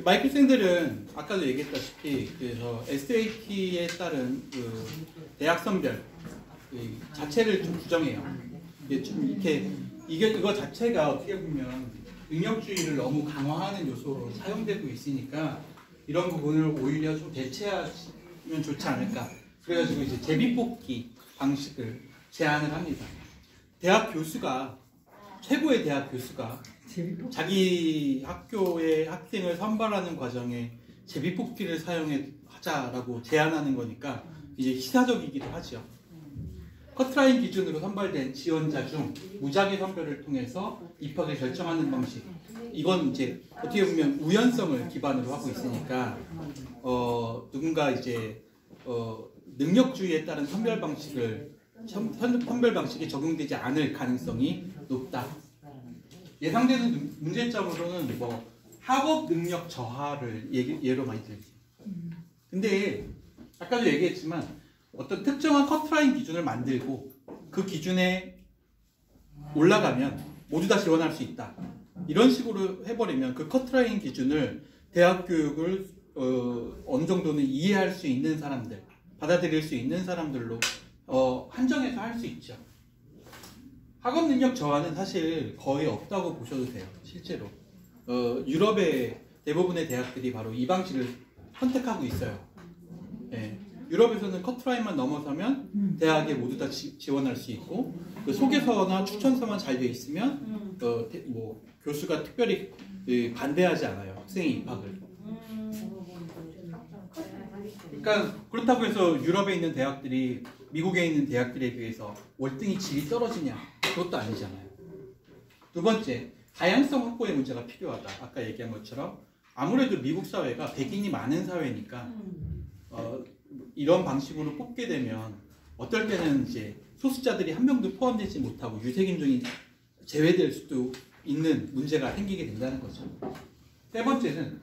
마이클 샌델은 아까도 얘기했다시피 그래서 SAT에 따른 그 대학 선별 자체를 좀 부정해요. 이게 좀 이거 자체가 어떻게 보면 능력주의를 너무 강화하는 요소로 사용되고 있으니까 이런 부분을 오히려 좀 대체하면 좋지 않을까. 그래가지고 이제 제비뽑기 방식을 제안을 합니다. 대학 교수가 최고의 대학 교수가 자기 학교의 학생을 선발하는 과정에 제비뽑기를 사용하자라고 제안하는 거니까 이제 시사적이기도 하죠. 커트라인 기준으로 선발된 지원자 중 무작위 선별을 통해서 입학을 결정하는 방식. 이건 이제 어떻게 보면 우연성을 기반으로 하고 있으니까 누군가 이제 능력주의에 따른 선별 방식이 적용되지 않을 가능성이 높다. 예상되는 문제점으로는 뭐 학업 능력 저하를 예로 많이 들죠. 근데 아까도 얘기했지만 어떤 특정한 커트라인 기준을 만들고 그 기준에 올라가면 모두 다 지원할 수 있다. 이런 식으로 해버리면 그 커트라인 기준을 대학 교육을 어느 정도는 이해할 수 있는 사람들, 받아들일 수 있는 사람들로 한정해서 할 수 있죠. 학업 능력 저하는 사실 거의 없다고 보셔도 돼요. 실제로 유럽의 대부분의 대학들이 바로 이 방식을 선택하고 있어요. 네. 유럽에서는 커트라인만 넘어서면 대학에 모두 다 지원할 수 있고 그 소개서나 추천서만 잘 돼 있으면 뭐 교수가 특별히 반대하지 않아요. 학생의 입학을. 그러니까 그렇다고 해서 유럽에 있는 대학들이 미국에 있는 대학들에 비해서 월등히 질이 떨어지냐? 그것도 아니잖아요. 두 번째, 다양성 확보의 문제가 필요하다. 아까 얘기한 것처럼 아무래도 미국 사회가 백인이 많은 사회니까 이런 방식으로 뽑게 되면 어떨 때는 이제 소수자들이 한 명도 포함되지 못하고 유색인종이 제외될 수도 있는 문제가 생기게 된다는 거죠. 세 번째는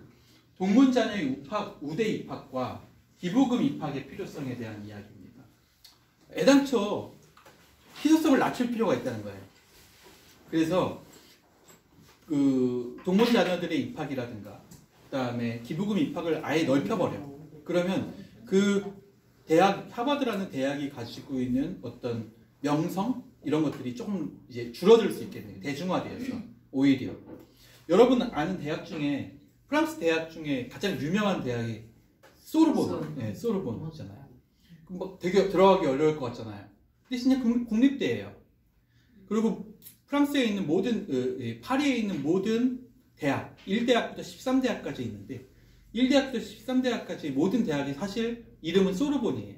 동문 자녀의 우대 입학과 기부금 입학의 필요성에 대한 이야기입니다. 애당초 희소성을 낮출 필요가 있다는 거예요. 그래서 그 동문 자녀들의 입학이라든가 그다음에 기부금 입학을 아예 넓혀버려. 그러면 그 대학, 하버드라는 대학이 가지고 있는 어떤 명성 이런 것들이 조금 이제 줄어들 수 있겠네요. 대중화되어서 오히려 여러분 아는 대학 중에 프랑스 대학 중에 가장 유명한 대학이 소르본, 네, 소르본 있잖아요. 뭐 되게 들어가기 어려울 것 같잖아요. 근데 진짜 국립대예요. 그리고 프랑스에 있는 모든 파리에 있는 모든 대학 1대학부터 13대학까지 있는데 1대학부터 13대학까지 모든 대학이 사실 이름은 소르본이에요.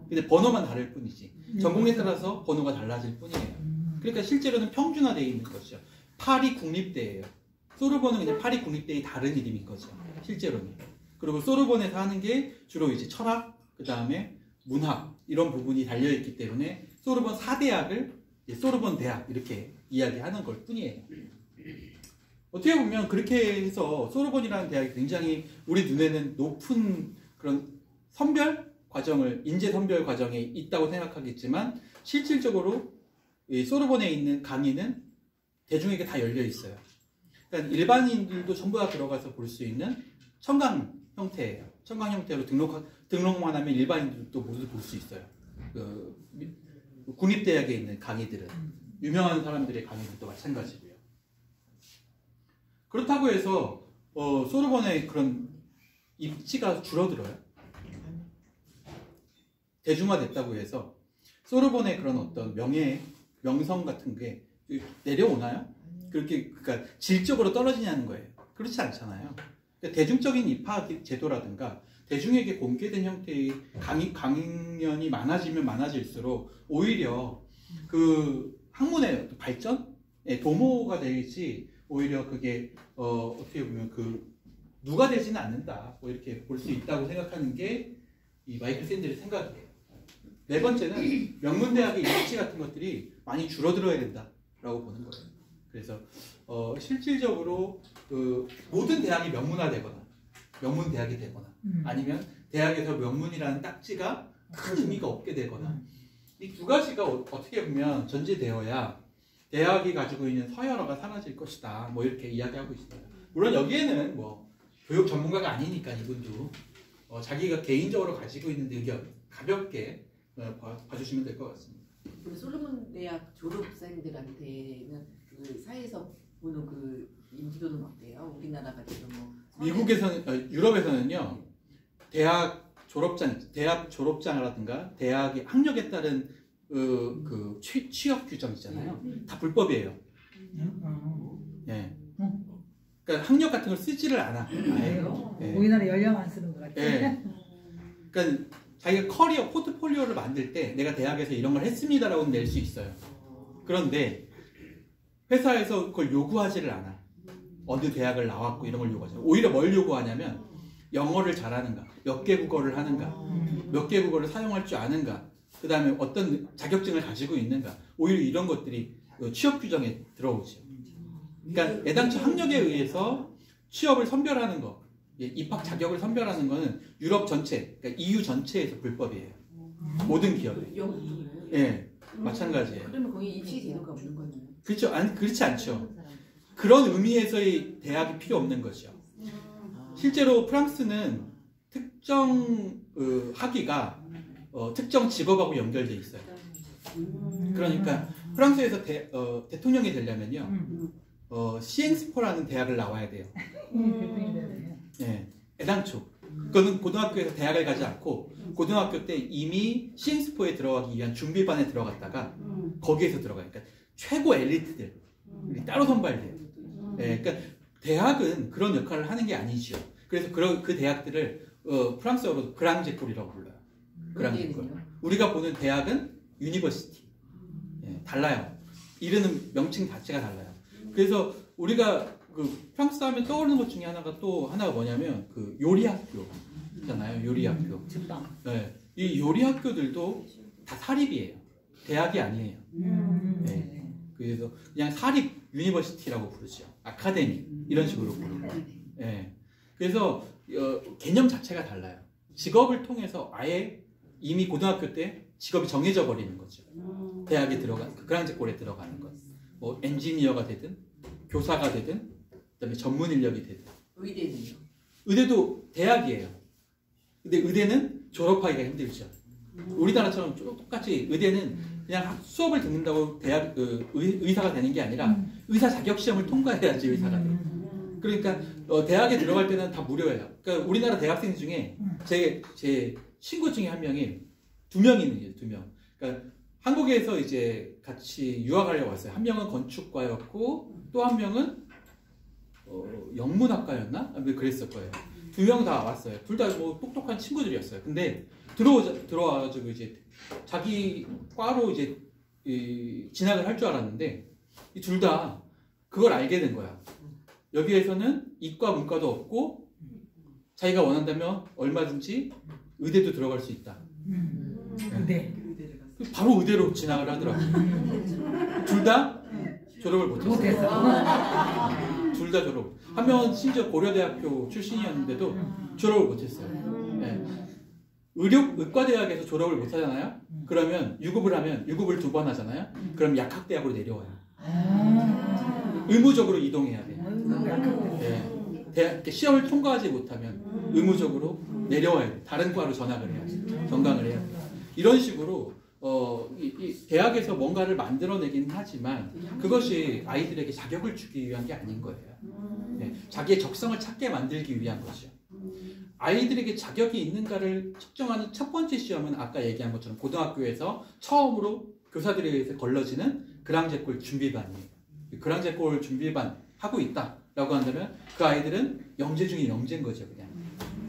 근데 번호만 다를 뿐이지. 전공에 따라서 번호가 달라질 뿐이에요. 그러니까 실제로는 평준화되어 있는 거죠. 파리 국립대예요. 소르본은 그냥 파리 국립대의 다른 이름인 거죠. 실제로는. 그리고 소르본에서 하는 게 주로 이제 철학, 그 다음에 문학 이런 부분이 달려있기 때문에 소르본 4대학을 소르본 대학 이렇게 이야기하는 걸 뿐이에요. 어떻게 보면 그렇게 해서 소르본이라는 대학이 굉장히 우리 눈에는 높은 그런 선별 과정을, 인재 선별 과정에 있다고 생각하겠지만 실질적으로 이 소르본에 있는 강의는 대중에게 다 열려 있어요. 그러니까 일반인들도 전부 다 들어가서 볼 수 있는 청강 형태예요. 청강 형태로 등록만 하면 일반인들도 모두 볼 수 있어요. 국립대학에 있는 강의들은 유명한 사람들의 강의들도 마찬가지고요. 그렇다고 해서 소르본의 그런 입지가 줄어들어요. 대중화됐다고 해서 소르본의 그런 어떤 명성 같은 게 내려오나요? 그러니까 질적으로 떨어지냐는 거예요. 그렇지 않잖아요. 그러니까 대중적인 입학 제도라든가 대중에게 공개된 형태의 강연이 많아지면 많아질수록 오히려 그 학문의 발전에 도모가 되지 오히려 그게 어떻게 보면 누가 되지는 않는다. 뭐 이렇게 볼 수 있다고 생각하는 게 이 마이클 샌델의 생각이에요. 네 번째는 명문대학의 입지 같은 것들이 많이 줄어들어야 된다라고 보는 거예요. 그래서 실질적으로 모든 대학이 명문화되거나 명문대학이 되거나 아니면 대학에서 명문이라는 딱지가 큰 의미가 없게 되거나 이 두 가지가 어떻게 보면 전제되어야 대학이 가지고 있는 서열화가 사라질 것이다. 뭐 이렇게 이야기하고 있어요. 물론 여기에는 뭐 교육 전문가가 아니니까 이분도 자기가 개인적으로 가지고 있는 의견 가볍게 봐주시면 될 것 같습니다. 우리 솔로몬 대학 졸업생들한테는 그 사회에서 보는 그 인지도는 어때요? 우리나라가 지금 뭐 미국에서는 유럽에서는요 대학 졸업장이라든가 대학의 학력에 따른 그 취업 규정 있잖아요. 다 불법이에요. 예. 그러니까 학력 같은 걸 쓰지를 않아. 예. 우리나라 연령 안 쓰는 것 같아요. 예. 그러니까 자기가 커리어 포트폴리오를 만들 때 내가 대학에서 이런 걸 했습니다라고 낼 수 있어요. 그런데 회사에서 그걸 요구하지를 않아. 어느 대학을 나왔고 이런 걸 요구하지. 오히려 뭘 요구하냐면 영어를 잘하는가, 몇 개 국어를 하는가, 몇 개 국어를 사용할 줄 아는가, 그 다음에 어떤 자격증을 가지고 있는가. 오히려 이런 것들이 취업 규정에 들어오죠. 그러니까 애당초 학력에 의해서 취업을 선별하는 거, 입학 자격을 선별하는 거는 유럽 전체, 그러니까 EU 전체에서 불법이에요. 모든 기업에. 예, 마찬가지예요. 그러면 거기 입시 제도가 없는 거네요. 그렇죠. 그렇지 않죠. 그런 의미에서의 대학이 필요 없는 거죠. 실제로 프랑스는 특정 학위가 특정 직업하고 연결돼 있어요. 그러니까 프랑스에서 대통령이 되려면요, 시행스포라는 대학을 나와야 돼요. 예, 애당초. 그거는 고등학교에서 대학을 가지 않고 고등학교 때 이미 시행스포에 들어가기 위한 준비반에 들어갔다가 거기에서 들어가요. 그러니까 최고 엘리트들 따로 선발돼요. 예, 그러니까 대학은 그런 역할을 하는 게 아니죠. 그래서 그 대학들을 프랑스어로 그랑제콜이라고 불러요. 그랑제콜. 우리가 보는 대학은 유니버시티. 예, 달라요. 이르는 명칭 자체가 달라요. 그래서 우리가 그 프랑스 하면 떠오르는 것 중에 하나가 뭐냐면 그 요리학교 있잖아요. 요리학교. 네, 이 요리학교들도 다 사립이에요. 대학이 아니에요. 네, 그래서 그냥 사립 유니버시티라고 부르죠. 아카데미 이런 식으로 부르고. 네, 그래서 개념 자체가 달라요. 직업을 통해서 아예 이미 고등학교 때 직업이 정해져 버리는 거죠. 대학에 들어간 그랑제골에 들어가는 것. 뭐 엔지니어가 되든 교사가 되든 그다음에 전문 인력이 되든. 의대는요? 의대도 대학이에요. 근데 의대는 졸업하기가 힘들죠. 우리나라처럼 똑같이 의대는 그냥 수업을 듣는다고 대학 의사가 되는 게 아니라 의사 자격 시험을 통과해야지 의사가 돼요. 그러니까 대학에 들어갈 때는 다 무료예요. 그러니까 우리나라 대학생 중에 제 친구 중에 한 명이 2명이 있는 거예요. 2명. 그러니까 한국에서 이제 같이 유학하려고 왔어요. 한 명은 건축과였고 또 한 명은 영문학과였나? 그랬을 거예요. 2명 다 왔어요. 둘 다 뭐 똑똑한 친구들이었어요. 근데 들어와가지고 이제 자기 과로 이제 진학을 할 줄 알았는데 이 둘 다 그걸 알게 된 거야. 여기에서는 이과 문과도 없고 자기가 원한다면 얼마든지 의대도 들어갈 수 있다. 네. 바로 의대로 진학을 하더라고요. 둘 다 졸업을 못했어요. 둘 다 졸업. 한 명은 심지어 고려대학교 출신이었는데도 졸업을 못했어요. 네. 의과대학에서 졸업을 못하잖아요. 그러면 유급을 하면 유급을 2번 하잖아요. 그럼 약학대학으로 내려와요. 의무적으로 이동해야 돼요. 네. 시험을 통과하지 못하면 의무적으로 내려와야 돼요. 다른 과로 전학을 해야지. 전강을 해야 돼요. 이런 식으로 이 대학에서 뭔가를 만들어내긴 하지만 그것이 아이들에게 자격을 주기 위한 게 아닌 거예요. 네, 자기의 적성을 찾게 만들기 위한 거죠. 아이들에게 자격이 있는가를 측정하는 첫 번째 시험은 아까 얘기한 것처럼 고등학교에서 처음으로 교사들에 의해서 걸러지는 그랑제골 준비반이에요. 그랑제골 준비반 하고 있다라고 한다면 그 아이들은 영재 중에 영재인 거죠. 그냥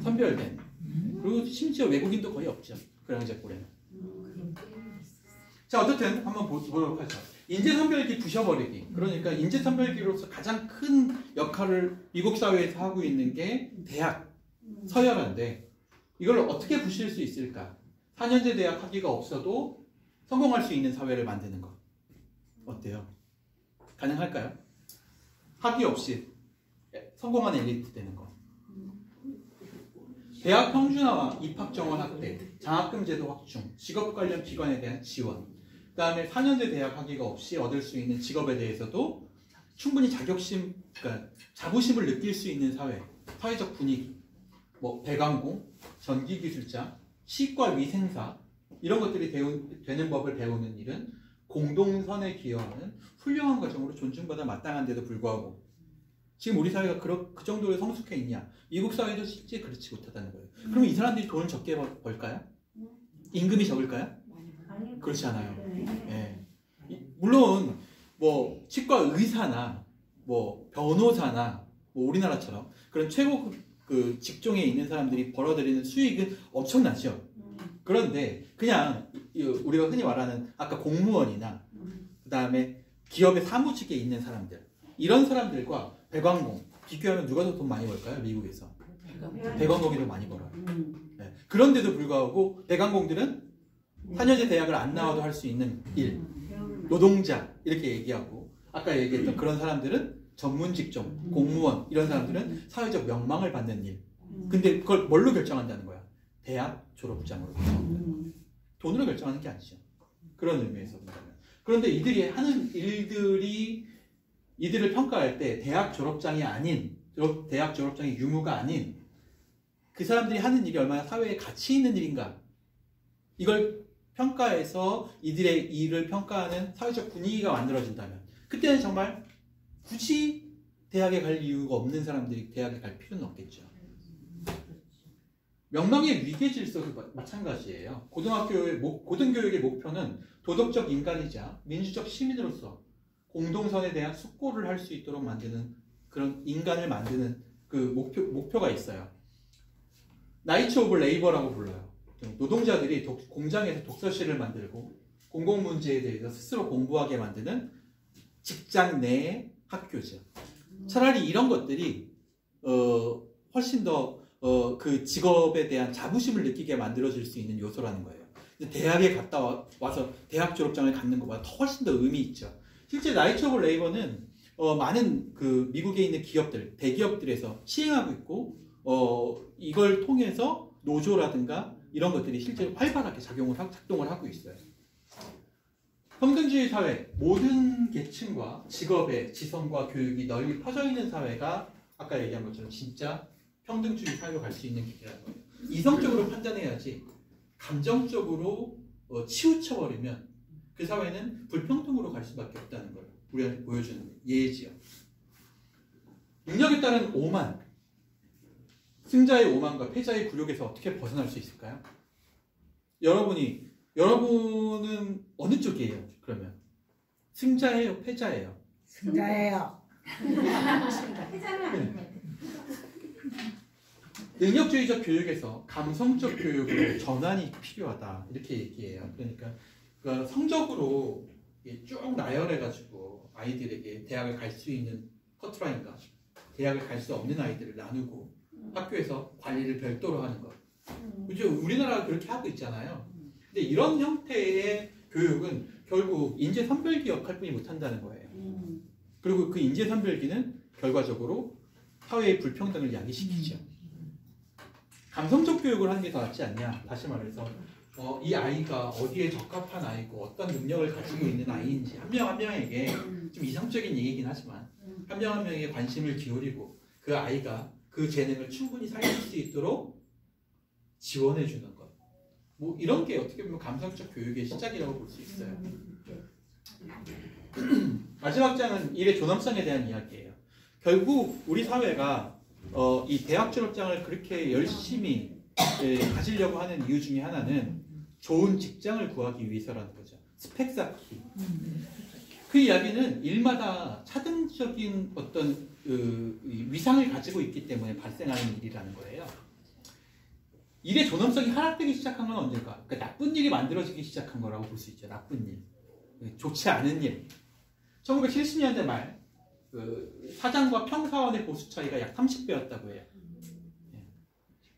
선별된. 그리고 심지어 외국인도 거의 없죠. 그랑제골에는. 자, 어쨌든 한번 보도록 하죠. 인재선별기 부셔버리기. 그러니까 인재선별기로서 가장 큰 역할을 미국 사회에서 하고 있는 게 대학, 서열화인데 이걸 어떻게 부실 수 있을까? 4년제 대학 학위가 없어도 성공할 수 있는 사회를 만드는 것. 어때요? 가능할까요? 학위 없이 성공한 엘리트 되는 것. 대학 평준화와 입학 정원 확대, 장학금 제도 확충, 직업 관련 기관에 대한 지원, 그 그다음에 4년제 대학 학위가 없이 얻을 수 있는 직업에 대해서도 충분히 그러니까 자부심을 느낄 수 있는 사회적 분위기, 뭐 배관공, 전기기술자, 치과위생사 이런 것들이 되는 법을 배우는 일은 공동선에 기여하는 훌륭한 과정으로 존중받아 마땅한데도 불구하고 지금 우리 사회가 그 정도로 성숙해 있냐? 미국 사회도 실제 그렇지 못하다는 거예요. 그럼 이 사람들이 돈을 적게 벌까요? 임금이 적을까요? 그렇지 않아요. 예. 물론 뭐 치과 의사나 뭐 변호사나 뭐 우리나라처럼 그런 최고 그 직종에 있는 사람들이 벌어들이는 수익은 엄청나죠. 그런데 그냥 우리가 흔히 말하는 아까 공무원이나 그 다음에 기업의 사무직에 있는 사람들 이런 사람들과 배관공 비교하면 누가 더 돈 많이 벌까요? 미국에서 배관공이 더 많이 벌어요. 네. 그런데도 불구하고 배관공들은 4년제 대학을 안 나와도 할 수 있는 일, 노동자 이렇게 얘기하고 아까 얘기했던 그런 사람들은 전문 직종, 공무원 이런 사람들은 사회적 명망을 받는 일. 근데 그걸 뭘로 결정한다는 거야? 대학 졸업장으로 결정한다. 돈으로 결정하는 게 아니죠. 그런 의미에서 본다면. 그런데 이들이 하는 일들이 이들을 평가할 때 대학 졸업장이 유무가 아닌 그 사람들이 하는 일이 얼마나 사회에 가치 있는 일인가 이걸 평가해서 이들의 일을 평가하는 사회적 분위기가 만들어진다면 그때는 정말 굳이 대학에 갈 이유가 없는 사람들이 대학에 갈 필요는 없겠죠. 명망의 위계 질서도 마찬가지예요. 고등교육의 목표는 도덕적 인간이자 민주적 시민으로서 공동선에 대한 숙고를 할 수 있도록 만드는 그런 인간을 만드는 그 목표가 있어요. 나이츠 오브 레이버라고 불러요. 노동자들이 공장에서 독서실을 만들고 공공문제에 대해서 스스로 공부하게 만드는 직장 내 학교죠. 차라리 이런 것들이 훨씬 더 그 직업에 대한 자부심을 느끼게 만들어질 수 있는 요소라는 거예요. 대학에 갔다 와서 대학 졸업장을 갖는 것보다 훨씬 더 의미 있죠. 실제 나이츠 오브 레이버는 많은 그 미국에 있는 기업들, 대기업들에서 시행하고 있고 이걸 통해서 노조라든가 이런 것들이 실제로 활발하게 작동을 하고 있어요. 평등주의 사회, 모든 계층과 직업의 지성과 교육이 널리 퍼져 있는 사회가 아까 얘기한 것처럼 진짜 평등주의 사회로 갈 수 있는 길이라는 거예요. 이성적으로 판단해야지 감정적으로 치우쳐버리면 그 사회는 불평등으로 갈 수밖에 없다는 걸 우리한테 보여주는 예지요. 능력에 따른 오만, 승자의 오만과 패자의 굴욕에서 어떻게 벗어날 수 있을까요? 여러분은 어느 쪽이에요? 그러면 승자예요, 패자예요? 승자예요. 능력주의적 교육에서 감성적 교육으로 전환이 필요하다 이렇게 얘기해요. 그러니까 성적으로 쭉 나열해가지고 아이들에게 대학을 갈 수 있는 커트라인과 대학을 갈 수 없는 아이들을 나누고 학교에서 관리를 별도로 하는 것. 그죠? 우리나라가 그렇게 하고 있잖아요. 근데 이런 형태의 교육은 결국 인재 선별기 역할 뿐이 못한다는 거예요. 그리고 그 인재 선별기는 결과적으로 사회의 불평등을 야기시키죠. 감성적 교육을 하는 게 더 낫지 않냐? 다시 말해서 이 아이가 어디에 적합한 아이고 어떤 능력을 가지고 있는 아이인지 한 명 한 명에게 좀 이성적인 얘기긴 하지만 한 명 한 명에게 관심을 기울이고 그 아이가 그 재능을 충분히 살릴 수 있도록 지원해 주는 것. 뭐 이런 게 어떻게 보면 감성적 교육의 시작이라고 볼 수 있어요. 마지막 장은 일의 존엄성에 대한 이야기예요. 결국 우리 사회가 이 대학 졸업장을 그렇게 열심히 가지려고 하는 이유 중에 하나는 좋은 직장을 구하기 위해서라는 거죠. 스펙 쌓기. 그 이야기는 일마다 차등적인 어떤 위상을 가지고 있기 때문에 발생하는 일이라는 거예요. 일의 존엄성이 하락되기 시작한 건 언제일까? 그러니까 나쁜 일이 만들어지기 시작한 거라고 볼 수 있죠. 나쁜 일. 좋지 않은 일. 1970년대 말 사장과 평사원의 보수 차이가 약 30배였다고 해요.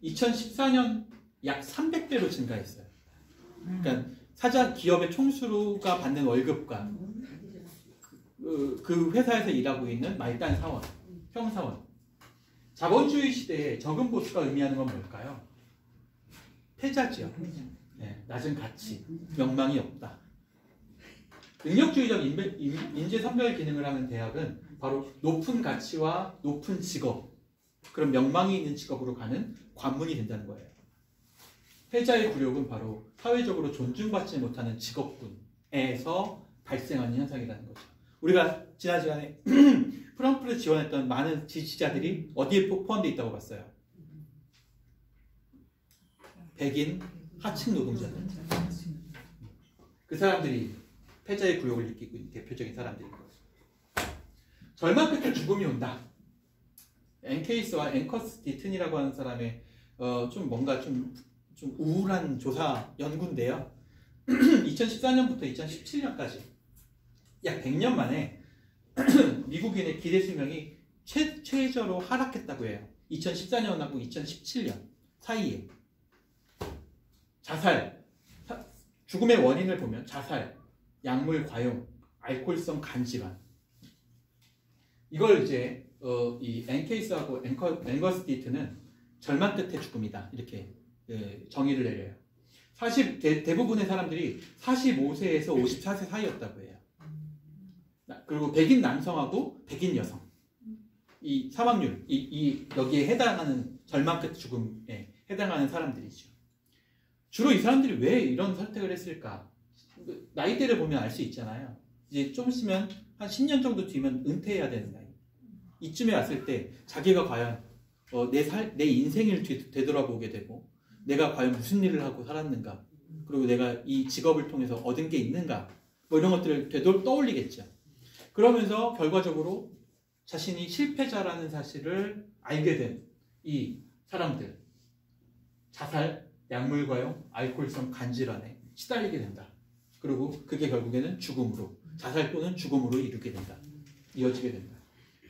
2014년 약 300배로 증가했어요. 그러니까 사장 기업의 총수가 받는 월급과 그 회사에서 일하고 있는 말단 사원, 평사원. 자본주의 시대에 적은 보수가 의미하는 건 뭘까요? 패자지요. 네, 낮은 가치, 명망이 없다. 능력주의적 인재 선별 기능을 하는 대학은 바로 높은 가치와 높은 직업, 그런 명망이 있는 직업으로 가는 관문이 된다는 거예요. 패자의 굴욕은 바로 사회적으로 존중받지 못하는 직업군에서 발생하는 현상이라는 거죠. 우리가 지난 시간에 트럼프를 지원했던 많은 지지자들이 어디에 포함되어 있다고 봤어요? 백인 하층 노동자들. 그 사람들이 패자의 굴욕을 느끼고 있는 대표적인 사람들인 거예요. 절망 끝에 죽음이 온다. 앤케이스와 앤커스 디튼이라고 하는 사람의 좀 뭔가 좀 우울한 조사 연구인데요. 2014년부터 2017년까지 약 100년 만에 미국인의 기대 수명이 최저로 하락했다고 해요. 2014년하고 2017년 사이에. 자살, 죽음의 원인을 보면 자살, 약물 과용, 알코올성 간질환. 이걸 이제 이 앤케이스하고 앤거스 디트는 절망 끝의 죽음이다 이렇게 정의를 내려요. 대부분의 사람들이 45세에서 54세 사이였다고 해요. 그리고 백인 남성하고 백인 여성 이 사망률 여기에 해당하는 절망 끝 죽음에 해당하는 사람들이죠. 주로 이 사람들이 왜 이런 선택을 했을까? 나이대를 보면 알 수 있잖아요. 이제 좀 있으면 한 10년 정도 뒤면 은퇴해야 되는 나이. 이쯤에 왔을 때 자기가 과연 내 인생을 되돌아보게 되고 내가 과연 무슨 일을 하고 살았는가, 그리고 내가 이 직업을 통해서 얻은 게 있는가, 뭐 이런 것들을 떠올리겠죠. 그러면서 결과적으로 자신이 실패자라는 사실을 알게 된 이 사람들, 자살, 약물 과용, 알코올성 간질환에 시달리게 된다. 그리고 그게 결국에는 죽음으로, 자살 또는 죽음으로 이어지게 된다.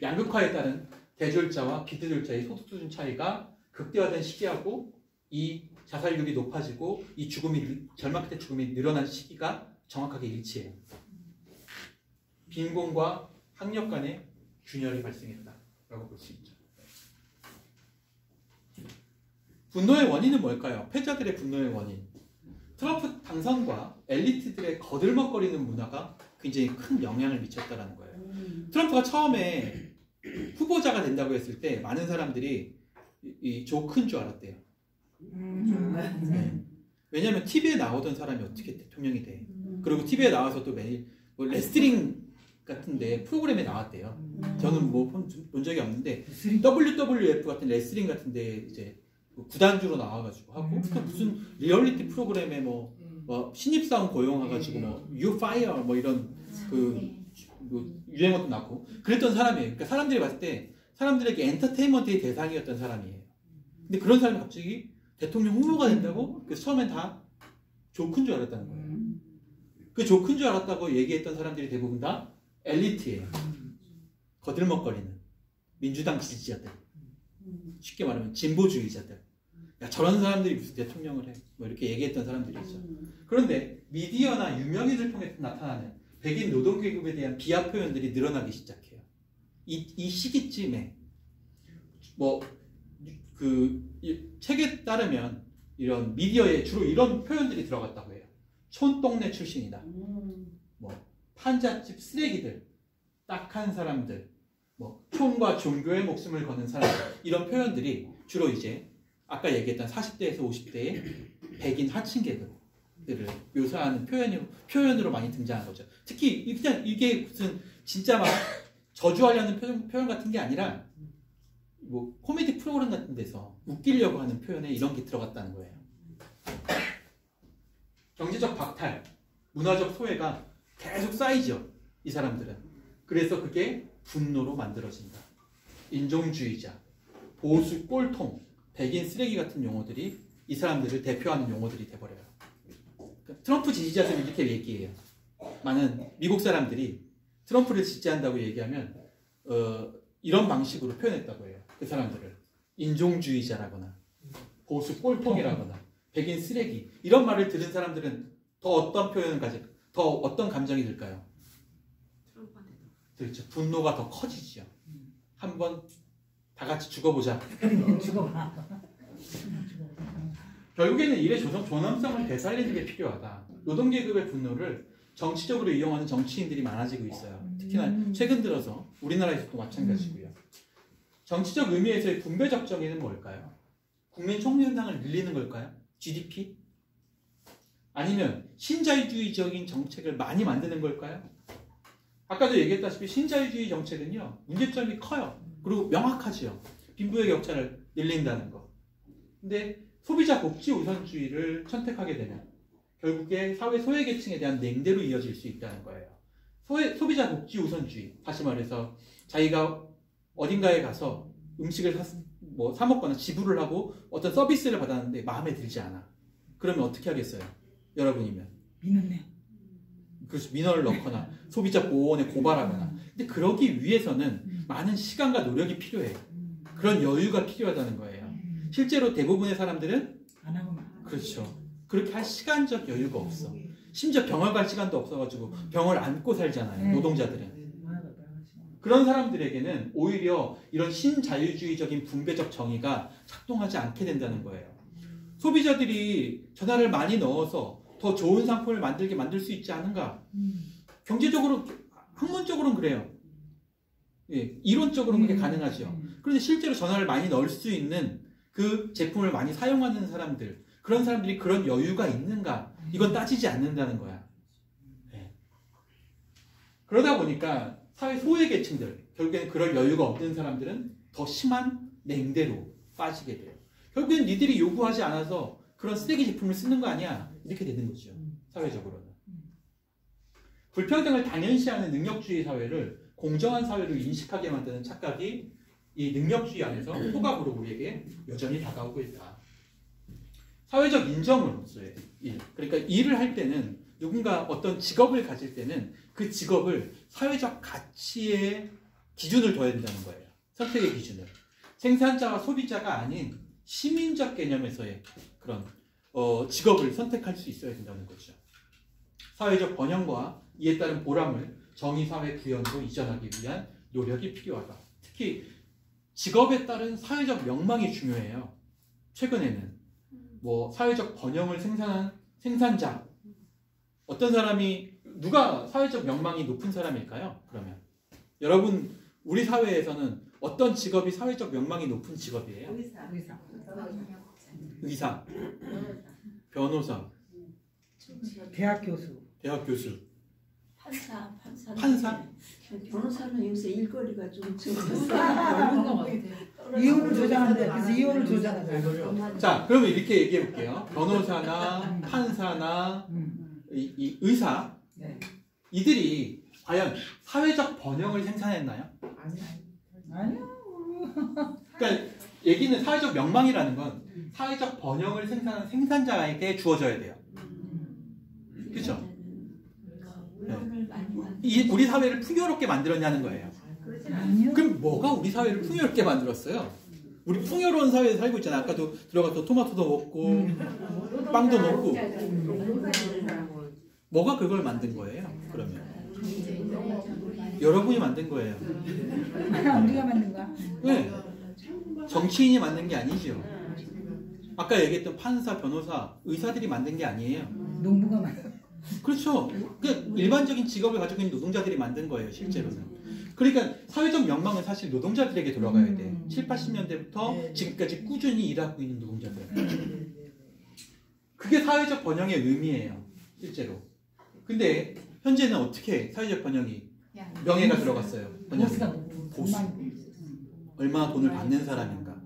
양극화에 따른 대졸자와 비대졸자의 소득 수준 차이가 극대화된 시기하고 이 자살률이 높아지고 이 절망 끝의 죽음이 늘어난 시기가 정확하게 일치해요. 빈곤과 학력 간의 균열이 발생했다라고 볼 수 있죠. 분노의 원인은 뭘까요? 패자들의 분노의 원인. 트럼프 당선과 엘리트들의 거들먹거리는 문화가 굉장히 큰 영향을 미쳤다는 거예요. 트럼프가 처음에 후보자가 된다고 했을 때 많은 사람들이 이 조크인 줄 알았대요. 네. 왜냐하면 TV에 나오던 사람이 어떻게 대통령이 돼? 그리고 TV에 나와서 또 매일 뭐 레슬링 같은데 프로그램에 나왔대요. 저는 뭐 본 적이 없는데 WWF 같은 레슬링 같은데 이제 구단주로 나와가지고 하고 무슨 리얼리티 프로그램에 뭐 신입사원 고용해가지고 뭐 You Fire 뭐 이런 뭐 유행어도 나고 그랬던 사람이에요. 그러니까 사람들이 봤을 때 사람들에게 엔터테인먼트의 대상이었던 사람이에요. 근데 그런 사람이 갑자기 대통령 후보가 된다고? 그래서 처음엔 다 조크인 줄 알았다는 거예요. 그 조크인 줄 알았다고 얘기했던 사람들이 대부분 다 엘리트예요. 거들먹거리는 민주당 지지자들, 쉽게 말하면 진보주의자들. 야, 저런 사람들이 무슨 대통령을 해? 뭐 이렇게 얘기했던 사람들이죠. 그런데 미디어나 유명인을 통해 나타나는 백인 노동계급에 대한 비하 표현들이 늘어나기 시작해요. 이 시기쯤에 책에 따르면 이런 미디어에 주로 이런 표현들이 들어갔다고 해요. 촌동네 출신이다. 뭐 판잣집 쓰레기들, 딱한 사람들, 뭐 촌과 종교의 목숨을 거는 사람들, 이런 표현들이 주로 이제 아까 얘기했던 40대에서 50대의 백인 하층 계급들을 묘사하는 표현으로 많이 등장한 거죠. 특히 그냥 이게 무슨 진짜 막 저주하려는 표현 같은 게 아니라 뭐 코미디 프로그램 같은 데서 웃기려고 하는 표현에 이런 게 들어갔다는 거예요. 경제적 박탈, 문화적 소외가 계속 쌓이죠. 이 사람들은. 그래서 그게 분노로 만들어진다. 인종주의자, 보수 꼴통, 백인 쓰레기 같은 용어들이 이 사람들을 대표하는 용어들이 돼버려요. 그러니까 트럼프 지지자들이 이렇게 얘기해요. 많은 미국 사람들이 트럼프를 지지한다고 얘기하면 이런 방식으로 표현했다고 해요. 그 사람들을 인종주의자라거나 보수 꼴통이라거나 백인 쓰레기, 이런 말을 들은 사람들은 더 어떤 감정이 들까요? 그렇죠. 분노가 더 커지죠. 한번 다 같이 죽어보자. 죽어봐. 결국에는 일의 존엄성을 되살리는 게 필요하다. 노동계급의 분노를 정치적으로 이용하는 정치인들이 많아지고 있어요. 특히나 최근 들어서 우리나라에서도 마찬가지고요. 정치적 의미에서의 분배적 정의는 뭘까요? 국민 총생산을 늘리는 걸까요? GDP? 아니면 신자유주의적인 정책을 많이 만드는 걸까요? 아까도 얘기했다시피 신자유주의 정책은요, 문제점이 커요. 그리고 명확하지요. 빈부의 격차를 늘린다는 거. 근데 소비자 복지 우선주의를 선택하게 되면 결국에 사회 소외계층에 대한 냉대로 이어질 수 있다는 거예요. 소비자 복지 우선주의, 다시 말해서 자기가 어딘가에 가서 음식을 사 먹거나 지불을 하고 어떤 서비스를 받았는데 마음에 들지 않아. 그러면 어떻게 하겠어요? 여러분이면 민원네. 그렇죠. 민원을 넣거나 소비자 보호원에 고발하거나. 근데 그러기 위해서는 많은 시간과 노력이 필요해요. 그런 여유가 필요하다는 거예요. 실제로 대부분의 사람들은 안 하고만. 그렇죠. 그렇게 할 시간적 여유가 없어. 심지어 병원 갈 시간도 없어가지고 병을 안고 살잖아요. 노동자들은. 그런 사람들에게는 오히려 이런 신자유주의적인 분배적 정의가 작동하지 않게 된다는 거예요. 소비자들이 전화를 많이 넣어서 더 좋은 상품을 만들 수 있지 않은가? 경제적으로, 학문적으로는 그래요. 예, 이론적으로는 그게 가능하죠. 그런데 실제로 전화를 많이 넣을 수 있는 그 제품을 많이 사용하는 사람들, 그런 사람들이 그런 여유가 있는가? 이건 따지지 않는다는 거야. 예. 그러다 보니까 사회 소외계층들, 결국에는 그럴 여유가 없는 사람들은 더 심한 냉대로 빠지게 돼요. 결국엔 니들이 요구하지 않아서 그런 쓰레기 제품을 쓰는 거 아니야? 이렇게 되는 거죠. 사회적으로는. 불평등을 당연시하는 능력주의 사회를 공정한 사회로 인식하게 만드는 착각이 이 능력주의 안에서 호각으로 우리에게 여전히 다가오고 있다. 사회적 인정으로서의 일. 그러니까 일을 할 때는 누군가 어떤 직업을 가질 때는 그 직업을 사회적 가치의 기준을 둬야 된다는 거예요. 선택의 기준을. 생산자와 소비자가 아닌 시민적 개념에서의 그런 직업을 선택할 수 있어야 된다는 거죠. 사회적 번영과 이에 따른 보람을 정의사회 구현으로 이전하기 위한 노력이 필요하다. 특히 직업에 따른 사회적 명망이 중요해요. 최근에는 뭐 사회적 번영을 생산한 생산자, 어떤 사람이 누가 사회적 명망이 높은 사람일까요? 그러면 여러분, 우리 사회에서는 어떤 직업이 사회적 명망이 높은 직업이에요? 의사, 변호사, 대학 교수. 판사? 변호사는 요새 일거리가 좀 이혼을 조장한대. 그래서 이혼을 조장하자. 자, 그러면 이렇게 얘기해 볼게요. 변호사나 판사나 이 의사, 이들이 과연 사회적 번영을 생산했나요? 아니요. 그러니까 얘기는 사회적 명망이라는 건 사회적 번영을 생산한 생산자에게 주어져야 돼요. 그렇죠? 네. 우리 사회를 풍요롭게 만들었냐는 거예요. 아니요. 그럼 뭐가 우리 사회를 풍요롭게 만들었어요? 우리 풍요로운 사회에 살고 있잖아요. 아까도 들어가서 토마토도 먹고 빵도 먹고. 뭐가 그걸 만든 거예요? 그러면 여러분이 만든 거예요. 우리가 만든 거야. 왜? 정치인이 만든 게 아니죠. 아까 얘기했던 판사, 변호사, 의사들이 만든 게 아니에요. 농부가 만든. 그렇죠. 그러니까 일반적인 직업을 가지고 있는 노동자들이 만든 거예요, 실제로는. 그러니까 사회적 명망은 사실 노동자들에게 돌아가야 돼. 7, 80년대부터 지금까지 꾸준히 일하고 있는 노동자들. 그게 사회적 번영의 의미예요, 실제로. 근데 현재는 어떻게 사회적 번영이 명예가 들어갔어요? 번영이. 보수. 얼마나 돈을 받는 사람인가.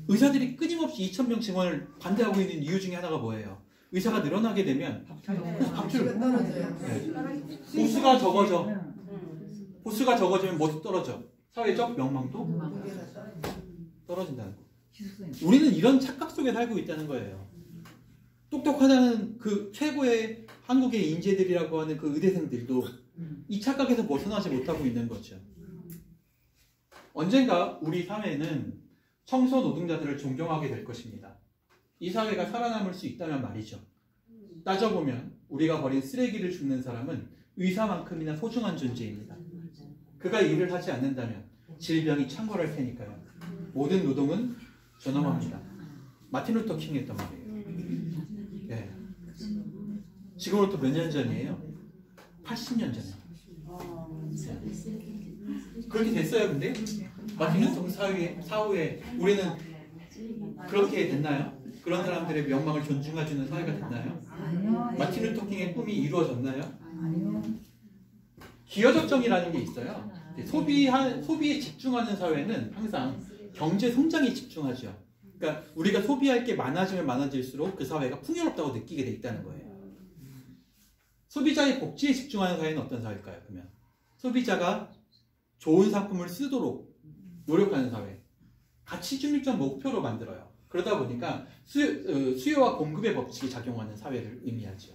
의사들이 끊임없이 2,000명 증원을 반대하고 있는 이유 중에 하나가 뭐예요? 의사가 늘어나게 되면 밥줄을 떨어져요. 보수가 적어져. 보수가 적어지면 뭐도 떨어져? 사회적 명망도 떨어진다는 거. 우리는 이런 착각 속에 살고 있다는 거예요. 똑똑하다는 그 최고의 한국의 인재들이라고 하는 그 의대생들도 이 착각에서 벗어나지 못하고 있는 거죠. 언젠가 우리 사회는 청소 노동자들을 존경하게 될 것입니다. 이 사회가 살아남을 수 있다면 말이죠. 따져보면 우리가 버린 쓰레기를 줍는 사람은 의사만큼이나 소중한 존재입니다. 그가 일을 하지 않는다면 질병이 창궐할 테니까요. 모든 노동은 존엄합니다. 마틴 루터 킹이 했단 말이에요. 네. 지금으로부터 몇 년 전이에요? 80년 전에. 그렇게 됐어요, 근데? 마틴 루터 사후에 우리는 그렇게 됐나요? 그런 사람들의 명망을 존중해주는 사회가 됐나요? 아니요. 마틴 루터 킹의 꿈이 이루어졌나요? 아니요. 기여적 정의라는 게 있어요. 소비에 집중하는 사회는 항상 경제 성장에 집중하죠. 그러니까 우리가 소비할 게 많아지면 많아질수록 그 사회가 풍요롭다고 느끼게 돼 있다는 거예요. 소비자의 복지에 집중하는 사회는 어떤 사회일까요? 그러면 소비자가 좋은 상품을 쓰도록 노력하는 사회, 가치 중립적 목표로 만들어요. 그러다 보니까 수요와 공급의 법칙이 작용하는 사회를 의미하죠.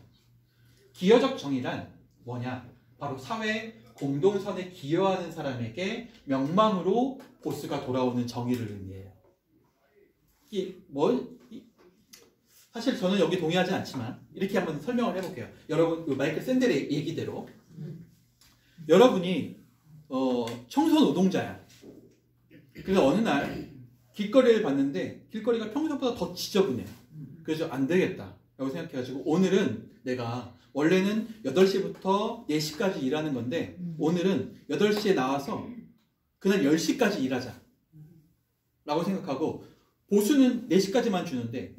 기여적 정의란 뭐냐? 바로 사회 공동선에 기여하는 사람에게 명망으로 보스가 돌아오는 정의를 의미해요. 사실 저는 여기 동의하지 않지만 이렇게 한번 설명을 해볼게요. 여러분 마이클 샌델의 얘기대로 여러분이 청소 노동자야. 그래서 어느 날 길거리를 봤는데 길거리가 평소보다 더 지저분해. 그래서 안 되겠다 라고 생각해가지고 오늘은 내가 원래는 8시부터 4시까지 일하는 건데 오늘은 8시에 나와서 그날 10시까지 일하자 라고 생각하고 보수는 4시까지만 주는데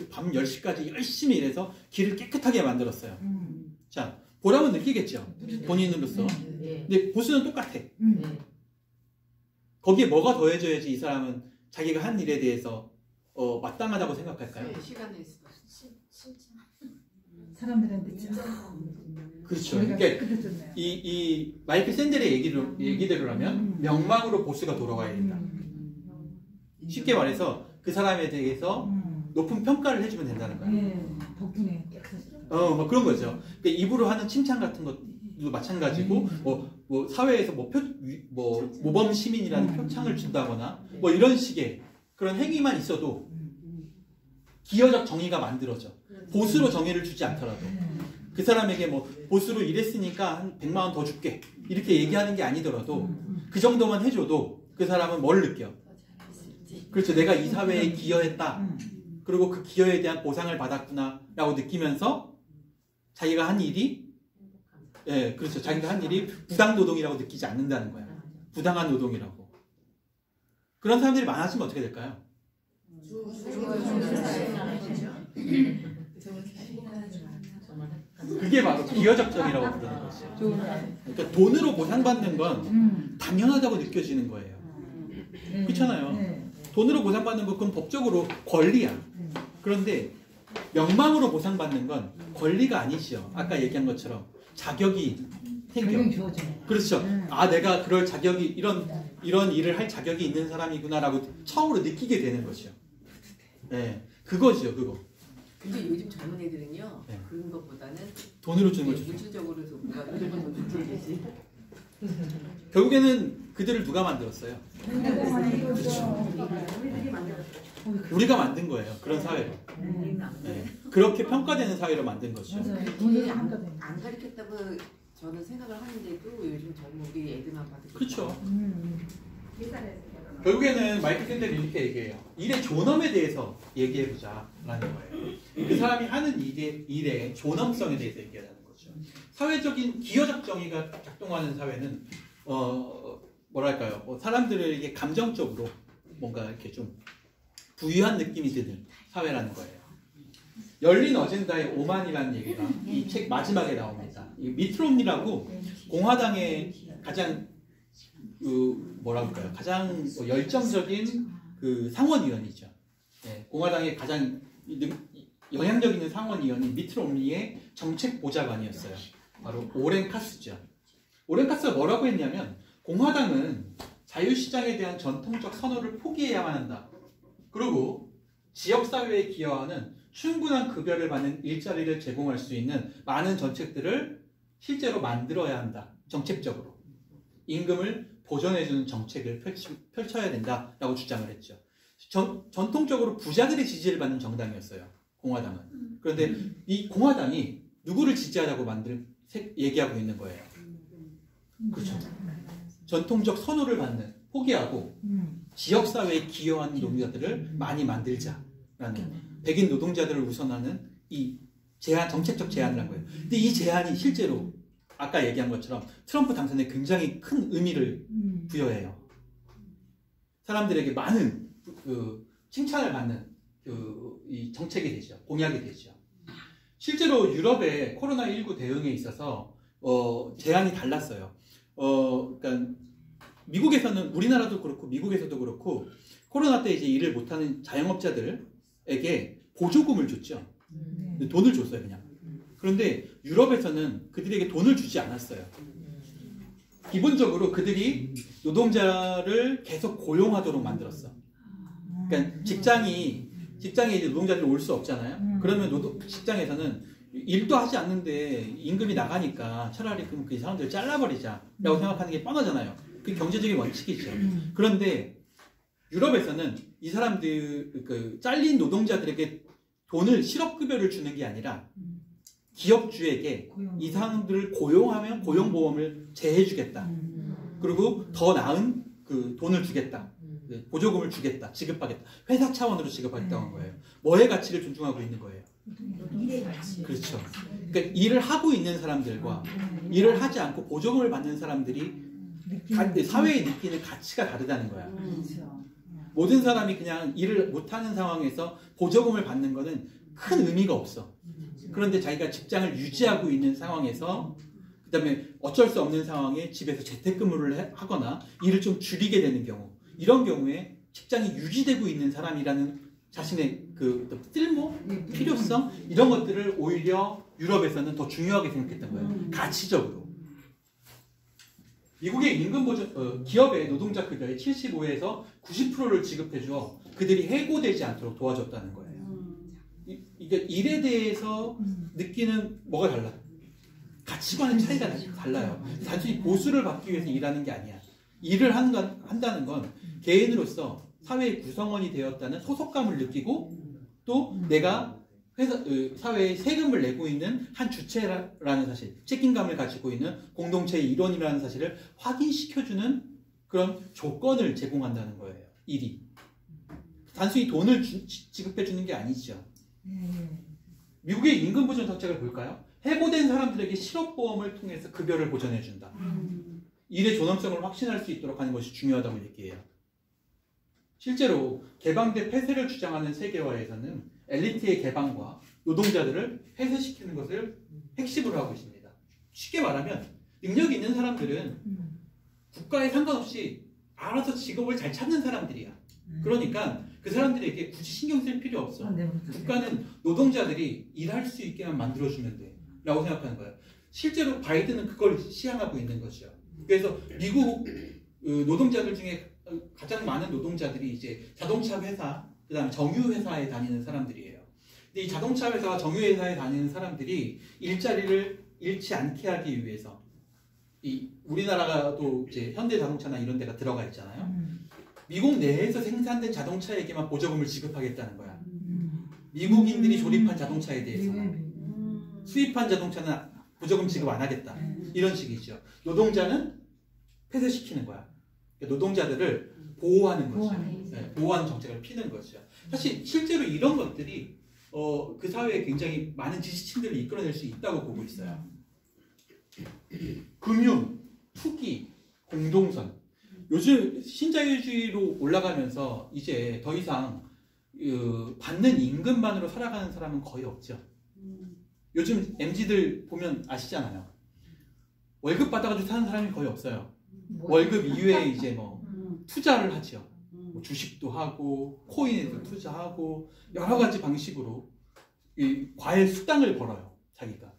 밤 10시까지 열심히 일해서 길을 깨끗하게 만들었어요. 자, 보람은 느끼겠죠? 본인으로서. 근데 보수는 똑같아. 거기에 뭐가 더해져야지 이 사람은 자기가 한 일에 대해서 마땅하다고 생각할까요? 시간에 있어. 사람들한테 참 그렇죠. 우리가 그러니까 깨끗해졌네요. 이 마이클 샌델의 얘기대로라면 명망으로 보스가 돌아가야 된다. 쉽게 말해서 그 사람에 대해서 높은 평가를 해주면 된다는 거예요. 예, 덕분에 깨끗해졌어요. 뭐 그런 거죠. 그러니까 입으로 하는 칭찬 같은 것도 마찬가지고, 뭐 사회에서 모범 시민이라는 표창을 준다거나, 뭐 이런 식의 그런 행위만 있어도 기여적 정의가 만들어져. 보수로 정의를 주지 않더라도 그 사람에게 뭐 보수로 일했으니까 한 100만 원 더 줄게 이렇게 얘기하는 게 아니더라도 그 정도만 해줘도 그 사람은 뭘 느껴? 그렇죠. 내가 이 사회에 기여했다. 그리고 그 기여에 대한 보상을 받았구나 라고 느끼면서 자기가 한 일이 그렇죠. 자기가 한 일이 부당노동이라고 느끼지 않는다는 거야. 부당한 노동이라고. 그런 사람들이 많아지면 어떻게 될까요? 그게 바로 기여적 정의라고 부르는 거죠. 그러니까 돈으로 보상받는 건 당연하다고 느껴지는 거예요. 그렇잖아요. 돈으로 보상받는 건 그건 법적으로 권리야. 그런데 명망으로 보상받는 건 권리가 아니죠. 아까 얘기한 것처럼 자격이 생겨. 그렇죠. 내가 그럴 자격이 이런 일을 할 자격이 있는 사람이구나라고 처음으로 느끼게 되는 거죠. 그거죠, 그거. 근데 요즘 젊은 애들은요 그런 것보다는 돈으로 주는 걸 주죠. 물질적으로 뭔가 무조건 돈 주지. 결국에는 그들을 누가 만들었어요? 우리가 만든 거예요. 그런 사회로. 그렇게 평가되는 사회로 만든 거죠. 돈을 안 가르쳤다고 저는 생각을 하는데도 요즘 젊은 우리 애들만 봐도 그렇죠. 결국에는 마이클 샌델이 이렇게 얘기해요. 일의 존엄에 대해서 얘기해보자라는 거예요. 그 사람이 하는 일의 존엄성에 대해서 얘기하는 거죠. 사회적인 기여적 정의가 작동하는 사회는 뭐랄까요? 사람들에게 감정적으로 뭔가 이렇게 좀 부유한 느낌이 드는 사회라는 거예요. 열린 어젠다의 오만이라는 얘기가 이 책 마지막에 나옵니다. 이 미트 롬니라고 공화당의 가장 가장 열정적인 그 상원의원이죠. 공화당의 가장 영향력 있는 상원의원이 미트 롬니의 정책 보좌관이었어요. 바로 오렌 카스죠. 오렌 카스가 뭐라고 했냐면 공화당은 자유시장에 대한 전통적 선호를 포기해야만 한다. 그리고 지역사회에 기여하는 충분한 급여를 받는 일자리를 제공할 수 있는 많은 정책들을 실제로 만들어야 한다. 정책적으로. 임금을 보전해주는 정책을 펼쳐야 된다라고 주장을 했죠. 전통적으로 부자들의 지지를 받는 정당이었어요. 공화당은. 그런데 이 공화당이 누구를 지지하자고 얘기하고 있는 거예요. 그렇죠. 전통적 선호를 받는, 포기하고 지역사회에 기여하는 노동자들을 많이 만들자라는 백인 노동자들을 우선하는 이 정책적 제안을 한 거예요. 근데 이 제안이 실제로 아까 얘기한 것처럼 트럼프 당선에 굉장히 큰 의미를 부여해요. 사람들에게 많은 칭찬을 받는 이 정책이 되죠. 공약이 되죠. 실제로 유럽의 코로나19 대응에 있어서 제안이 달랐어요. 그러니까 미국에서는 우리나라도 그렇고 미국에서도 그렇고 코로나 때 이제 일을 못하는 자영업자들에게 보조금을 줬죠. 돈을 줬어요, 그냥. 그런데 유럽에서는 그들에게 돈을 주지 않았어요. 기본적으로 그들이 노동자를 계속 고용하도록 만들었어. 그러니까 직장에 이제 노동자들이 올 수 없잖아요. 그러면 직장에서는 일도 하지 않는데 임금이 나가니까 차라리 그럼 그 사람들을 잘라버리자라고 생각하는 게 뻔하잖아요. 그게 경제적인 원칙이죠. 그런데 유럽에서는 이 사람들 잘린 노동자들에게 돈을 실업급여를 주는 게 아니라 기업주에게 이 사람들을 고용하면 고용보험을 제해주겠다. 그리고 더 나은 돈을 주겠다. 보조금을 주겠다. 지급하겠다. 회사 차원으로 지급하겠다는 거예요. 뭐의 가치를 존중하고 있는 거예요? 일의 가치. 그렇죠. 그러니까 일을 하고 있는 사람들과 일을 하지 않고 보조금을 받는 사람들이 사회에 느끼는 가치가 다르다는 거야. 그렇죠. 모든 사람이 그냥 일을 못하는 상황에서 보조금을 받는 거는 큰 의미가 없어. 그런데 자기가 직장을 유지하고 있는 상황에서 그 다음에 어쩔 수 없는 상황에 집에서 재택근무를 하거나 일을 좀 줄이게 되는 경우, 이런 경우에 직장이 유지되고 있는 사람이라는 자신의 쓸모, 필요성, 이런 것들을 오히려 유럽에서는 더 중요하게 생각했던 거예요. 가치적으로. 미국의 임금보전, 기업의 노동자 급여의 75에서 90%를 지급해줘 그들이 해고되지 않도록 도와줬다는 거예요. 이게 일에 대해서 느끼는 뭐가 달라? 가치관의 차이가 달라요. 단순히 보수를 받기 위해서 일하는 게 아니야. 일을 한다는 건 개인으로서 사회의 구성원이 되었다는 소속감을 느끼고 또 내가 사회에 세금을 내고 있는 한 주체라는 사실, 책임감을 가지고 있는 공동체의 일원이라는 사실을 확인시켜주는 그런 조건을 제공한다는 거예요. 일이. 단순히 돈을 지급해주는 게 아니죠. 미국의 임금보전 정책을 볼까요? 해고된 사람들에게 실업보험을 통해서 급여를 보전해준다. 일의 존엄성을 확신할 수 있도록 하는 것이 중요하다고 얘기해요. 실제로 개방된 폐쇄를 주장하는 세계화에서는 엘리트의 개방과 노동자들을 폐쇄시키는 것을 핵심으로 하고 있습니다. 쉽게 말하면 능력이 있는 사람들은 국가에 상관없이 알아서 직업을 잘 찾는 사람들이야. 그러니까 그 사람들에게 굳이 신경 쓸 필요 없어. 국가는 노동자들이 일할 수 있게만 만들어주면 돼 라고 생각하는 거예요. 실제로 바이든은 그걸 시향하고 있는 거죠. 그래서 미국 노동자들 중에 가장 많은 노동자들이 이제 자동차 회사, 그 다음에 정유회사에 다니는 사람들이에요. 근데 이 자동차 회사와 정유회사에 다니는 사람들이 일자리를 잃지 않게 하기 위해서 우리나라도 이제 현대자동차나 이런 데가 들어가 있잖아요. 미국 내에서 생산된 자동차에게만 보조금을 지급하겠다는 거야. 미국인들이 조립한 자동차에 대해서는. 수입한 자동차는 보조금 지급 안 하겠다. 이런 식이죠. 노동자는 폐쇄시키는 거야. 노동자들을 보호하는 거죠. 보호하는 정책을 피는 거죠. 사실 실제로 이런 것들이 그 사회에 굉장히 많은 지지층들을 이끌어낼 수 있다고 보고 있어요. 금융, 투기, 공동선. 요즘 신자유주의로 올라가면서 이제 더 이상 받는 임금만으로 살아가는 사람은 거의 없죠. 요즘 MZ들 보면 아시잖아요. 월급 받아가지고 사는 사람이 거의 없어요. 월급 이외에 이제 투자를 하죠. 주식도 하고 코인에도 투자하고 여러 가지 방식으로 과외 수당을 벌어요. 자기가.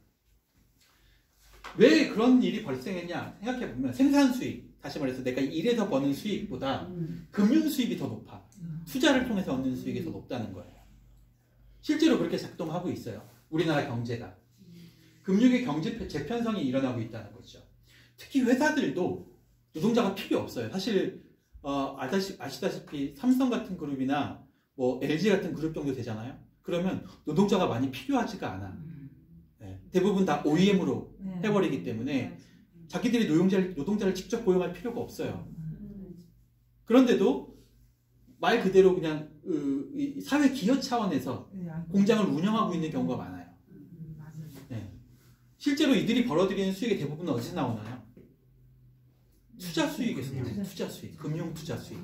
왜 그런 일이 발생했냐 생각해보면 생산 수익, 다시 말해서 내가 일해서 버는 수익보다 금융 수익이 더 높아. 투자를 통해서 얻는 수익이 더 높다는 거예요. 실제로 그렇게 작동하고 있어요. 우리나라 경제가. 금융의 경제 재편성이 일어나고 있다는 거죠. 특히 회사들도 노동자가 필요 없어요. 사실 아시다시피 삼성 같은 그룹이나 LG 같은 그룹 정도 되잖아요. 그러면 노동자가 많이 필요하지가 않아. 대부분 다 OEM으로 해버리기 때문에 자기들이 노동자를 직접 고용할 필요가 없어요. 그런데도 말 그대로 그냥 사회 기여 차원에서 공장을 운영하고 있는 경우가 많아요. 실제로 이들이 벌어들이는 수익의 대부분은 어디서 나오나요? 투자 수익에서 나와요. 투자 수익, 금융 투자 수익.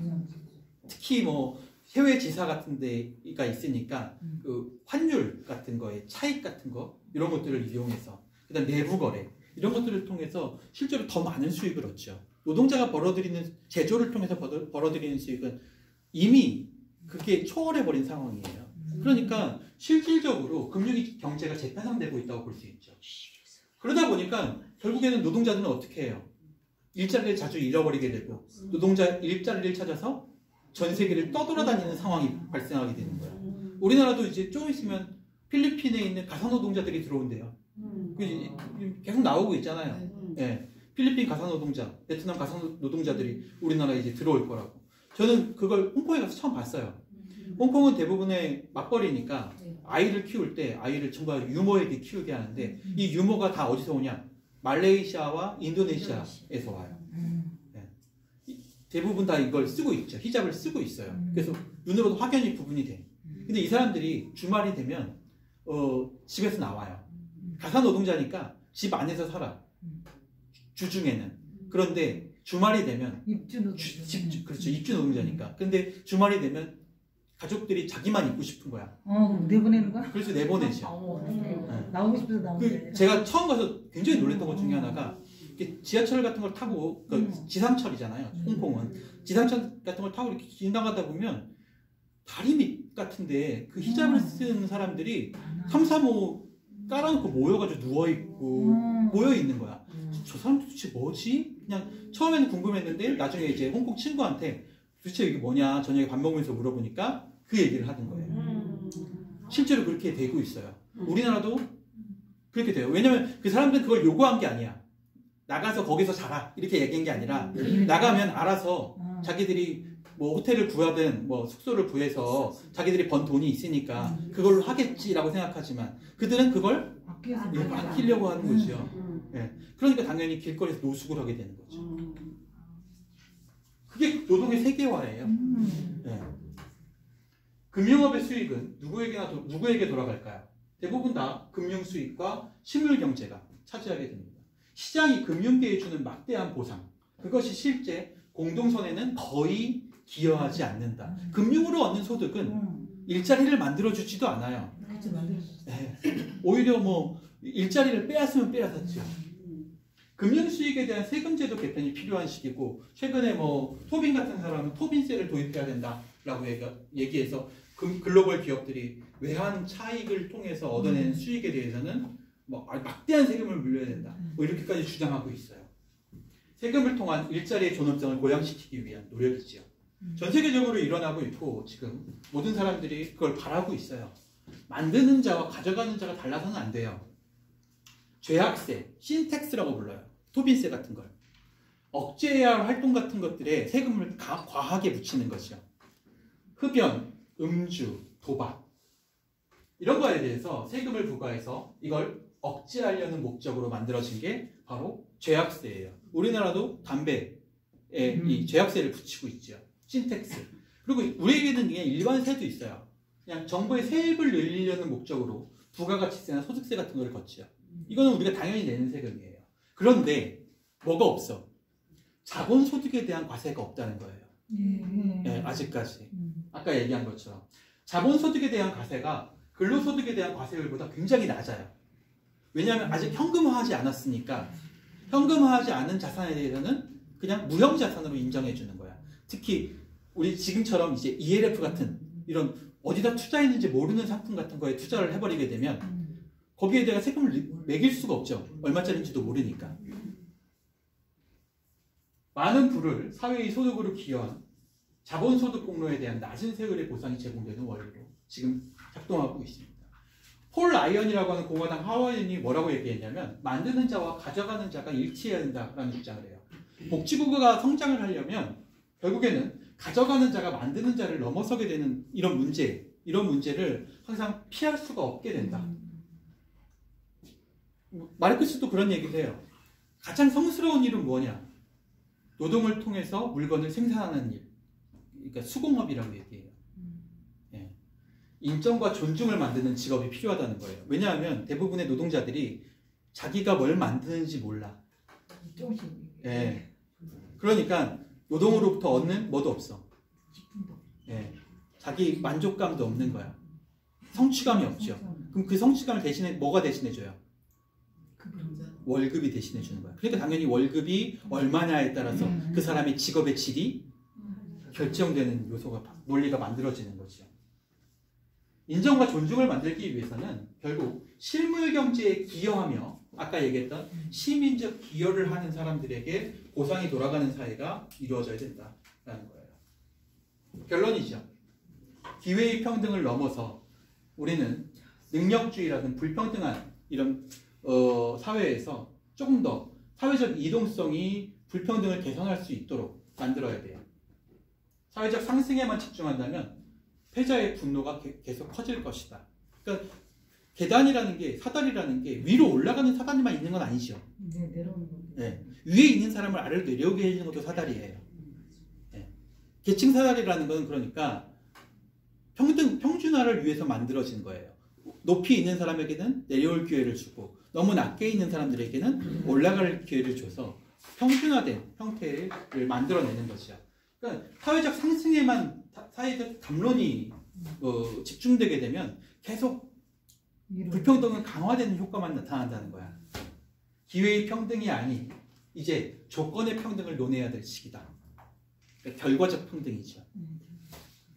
특히 뭐 해외 지사 같은 데가 있으니까 그 환율 같은 거에 차익 같은 거 이런 것들을 이용해서 그다음 내부 거래 이런 것들을 통해서 실제로 더 많은 수익을 얻죠. 노동자가 벌어들이는 제조를 통해서 벌어들이는 수익은 이미 그게 초월해 버린 상황이에요. 그러니까 실질적으로 금융 경제가 재편성되고 있다고 볼 수 있죠. 그러다 보니까 결국에는 노동자들은 어떻게 해요? 일자리를 자주 잃어버리게 되고 노동자 일자리를 찾아서 전 세계를 떠돌아다니는 상황이 발생하게 되는 거예요. 우리나라도 이제 좀 있으면 필리핀에 있는 가사노동자들이 들어온대요. 계속 나오고 있잖아요. 예. 필리핀 가사노동자, 베트남 가사노동자들이 우리나라에 이제 들어올 거라고. 저는 그걸 홍콩에 가서 처음 봤어요. 홍콩은 대부분의 맞벌이니까 아이를 키울 때 아이를 정말 유모에게 키우게 하는데 이 유모가 다 어디서 오냐? 말레이시아와 인도네시아에서 와요. 대부분 다 이걸 쓰고 있죠. 히잡을 쓰고 있어요. 그래서 눈으로도 확연히 구분이 돼. 근데 이 사람들이 주말이 되면 집에서 나와요. 가사 노동자니까 집 안에서 살아. 주중에는. 그런데 주말이 되면 입주 노동자. 그렇죠. 입주 노동자니까. 근데 주말이 되면 가족들이 자기만 있고 싶은 거야. 내보내는 거야? 그래서 내보내죠. 네. 나오고 싶어서 나오는데. 제가 처음 가서 굉장히 놀랐던 것 중에 하나가 지하철 같은 걸 타고 지상철이잖아요. 홍콩은 지상철 같은 걸 타고 이렇게 지나가다 보면 다리 밑 같은데 그 히잡을 쓴 사람들이 3, 4, 5 깔아놓고 모여가지고 누워있고 모여있는 거야. 저 사람 도대체 뭐지? 그냥 처음에는 궁금했는데 나중에 이제 홍콩 친구한테 도대체 이게 뭐냐 저녁에 밥 먹으면서 물어보니까 그 얘기를 하는 거예요. 실제로 그렇게 되고 있어요. 우리나라도 그렇게 돼요. 왜냐면 그 사람들은 그걸 요구한 게 아니야. 나가서 거기서 자라 이렇게 얘기한 게 아니라 나가면 알아서 자기들이 뭐 호텔을 구하든 뭐 숙소를 구해서 자기들이 번 돈이 있으니까 그걸로 하겠지라고 생각하지만 그들은 그걸 아끼려고 하는 거죠. 네. 그러니까 당연히 길거리에서 노숙을 하게 되는 거죠. 그게 노동의 세계화예요. 네. 금융업의 수익은 누구에게 돌아갈까요? 대부분 다 금융 수익과 실물 경제가 차지하게 됩니다. 시장이 금융계에 주는 막대한 보상, 그것이 실제 공동선에는 거의 기여하지 않는다. 금융으로 얻는 소득은 일자리를 만들어주지도 않아요. 네. 오히려 뭐 일자리를 빼앗으면 빼앗았죠. 금융 수익에 대한 세금제도 개편이 필요한 시기고 최근에 뭐 토빈 같은 사람은 토빈세를 도입해야 된다라고 얘기해서 글로벌 기업들이 외환 차익을 통해서 얻어낸 수익에 대해서는 뭐 막대한 세금을 물려야 된다. 뭐 이렇게까지 주장하고 있어요. 세금을 통한 일자리의 존엄성을 고양시키기 위한 노력이지요. 전 세계적으로 일어나고 있고 지금 모든 사람들이 그걸 바라고 있어요. 만드는 자와 가져가는 자가 달라서는 안 돼요. 죄악세, 신텍스라고 불러요. 토빈세 같은 걸. 억제해야 할 활동 같은 것들에 세금을 과하게 붙이는 것이요. 흡연, 음주, 도박 이런 거에 대해서 세금을 부과해서 이걸 억제하려는 목적으로 만들어진 게 바로 죄악세예요. 우리나라도 담배에 이 죄악세를 붙이고 있죠. 신텍스. 그리고 우리에게는 그냥 일반세도 있어요. 그냥 정부의 세입을 늘리려는 목적으로 부가가치세나 소득세 같은 걸 걷죠. 이거는 우리가 당연히 내는 세금이에요. 그런데 뭐가 없어? 자본소득에 대한 과세가 없다는 거예요. 네, 아직까지. 아까 얘기한 것처럼 자본소득에 대한 과세가 근로소득에 대한 과세율보다 굉장히 낮아요. 왜냐하면 아직 현금화하지 않았으니까 현금화하지 않은 자산에 대해서는 그냥 무형자산으로 인정해 주는 거야. 특히 우리 지금처럼 이제 ELF 같은 이런 어디다 투자했는지 모르는 상품 같은 거에 투자를 해버리게 되면 거기에 대한 세금을 매길 수가 없죠. 얼마짜리인지도 모르니까. 많은 부를 사회의 소득으로 기여한 자본소득 공로에 대한 낮은 세율의 보상이 제공되는 원리로 지금 작동하고 있습니다. 폴 라이언이라고 하는 공화당 하원의원이 뭐라고 얘기했냐면 만드는 자와 가져가는 자가 일치해야 된다라는 주장을 해요. 복지국가가 성장을 하려면 결국에는 가져가는 자가 만드는 자를 넘어서게 되는 이런 문제를 항상 피할 수가 없게 된다. 마르크스도 그런 얘기를 해요. 가장 성스러운 일은 뭐냐? 노동을 통해서 물건을 생산하는 일. 그러니까 수공업이라고 얘기해요. 예. 인정과 존중을 만드는 직업이 필요하다는 거예요. 왜냐하면 대부분의 노동자들이 자기가 뭘 만드는지 몰라. 조금씩. 예. 그러니까 노동으로부터 얻는 뭐도 없어. 예. 자기 만족감도 없는 거야. 성취감이 없죠. 그럼 그 성취감을 대신에 뭐가 대신해줘요? 월급이 대신해주는 거야. 그러니까 당연히 월급이 얼마냐에 따라서 그 사람의 직업의 질이 결정되는 요소가, 논리가 만들어지는 거죠. 인정과 존중을 만들기 위해서는 결국 실물 경제에 기여하며 아까 얘기했던 시민적 기여를 하는 사람들에게 보상이 돌아가는 사회가 이루어져야 된다라는 거예요. 결론이죠. 기회의 평등을 넘어서 우리는 능력주의라든 불평등한 이런 사회에서 조금 더 사회적 이동성이 불평등을 개선할 수 있도록 만들어야 돼요. 사회적 상승에만 집중한다면 패자의 분노가 계속 커질 것이다. 그러니까 계단이라는 게, 사다리라는 게 위로 올라가는 사다리만 있는 건 아니죠. 네, 내려오는 거. 네. 위에 있는 사람을 아래로 내려오게 해주는 것도 사다리예요. 네. 계층 사다리라는 건 그러니까 평준화를 위해서 만들어진 거예요. 높이 있는 사람에게는 내려올 기회를 주고 너무 낮게 있는 사람들에게는 올라갈 기회를 줘서 평준화된 형태를 만들어내는 것이죠. 그러니까 사회적 상승에만 사회적 담론이 집중되게 되면 계속 불평등은 강화되는 효과만 나타난다는 거야. 기회의 평등이 아닌 이제 조건의 평등을 논해야 될 시기다. 그러니까 결과적 평등이죠.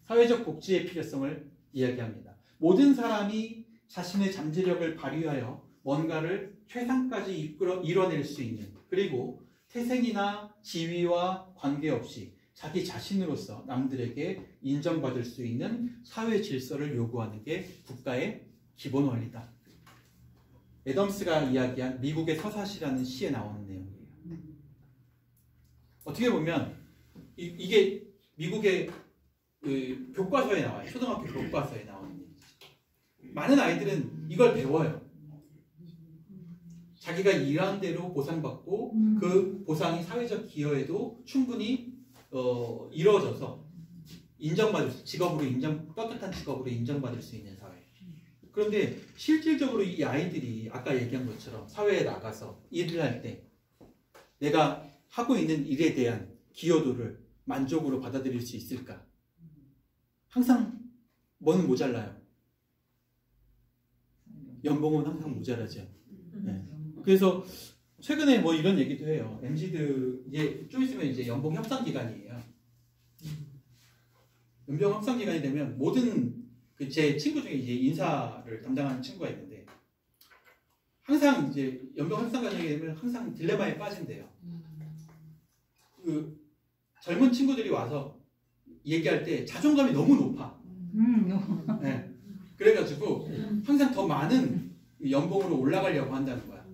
사회적 복지의 필요성을 이야기합니다. 모든 사람이 자신의 잠재력을 발휘하여 뭔가를 최상까지 이뤄낼 수 있는, 그리고 태생이나 지위와 관계없이 자기 자신으로서 남들에게 인정받을 수 있는 사회 질서를 요구하는 게 국가의 기본 원리다. 애덤스가 이야기한 미국의 서사시라는 시에 나오는 내용이에요. 어떻게 보면 이게 미국의 교과서에 나와요. 초등학교 교과서에 나오는 얘기죠. 많은 아이들은 이걸 배워요. 자기가 일한 대로 보상받고 그 보상이 사회적 기여에도 충분히 이루어져서 인정받을 수, 떳떳한 직업으로 인정받을 수 있는 사회. 그런데 실질적으로 이 아이들이 아까 얘기한 것처럼 사회에 나가서 일을 할 때 내가 하고 있는 일에 대한 기여도를 만족으로 받아들일 수 있을까? 항상 뭐는 모자라요. 연봉은 항상 모자라죠. 네. 그래서 최근에 뭐 이런 얘기도 해요. MZ들 이제 좀 있으면 이제 연봉 협상 기간이에요. 연봉 협상 기간이 되면 모든 제 친구 중에 이제 인사를 담당하는 친구가 있는데 항상 이제 연봉 협상 기간이 되면 항상 딜레마에 빠진대요. 그 젊은 친구들이 와서 얘기할 때 자존감이 너무 높아. 네. 그래가지고 항상 더 많은 연봉으로 올라가려고 한다는 거야.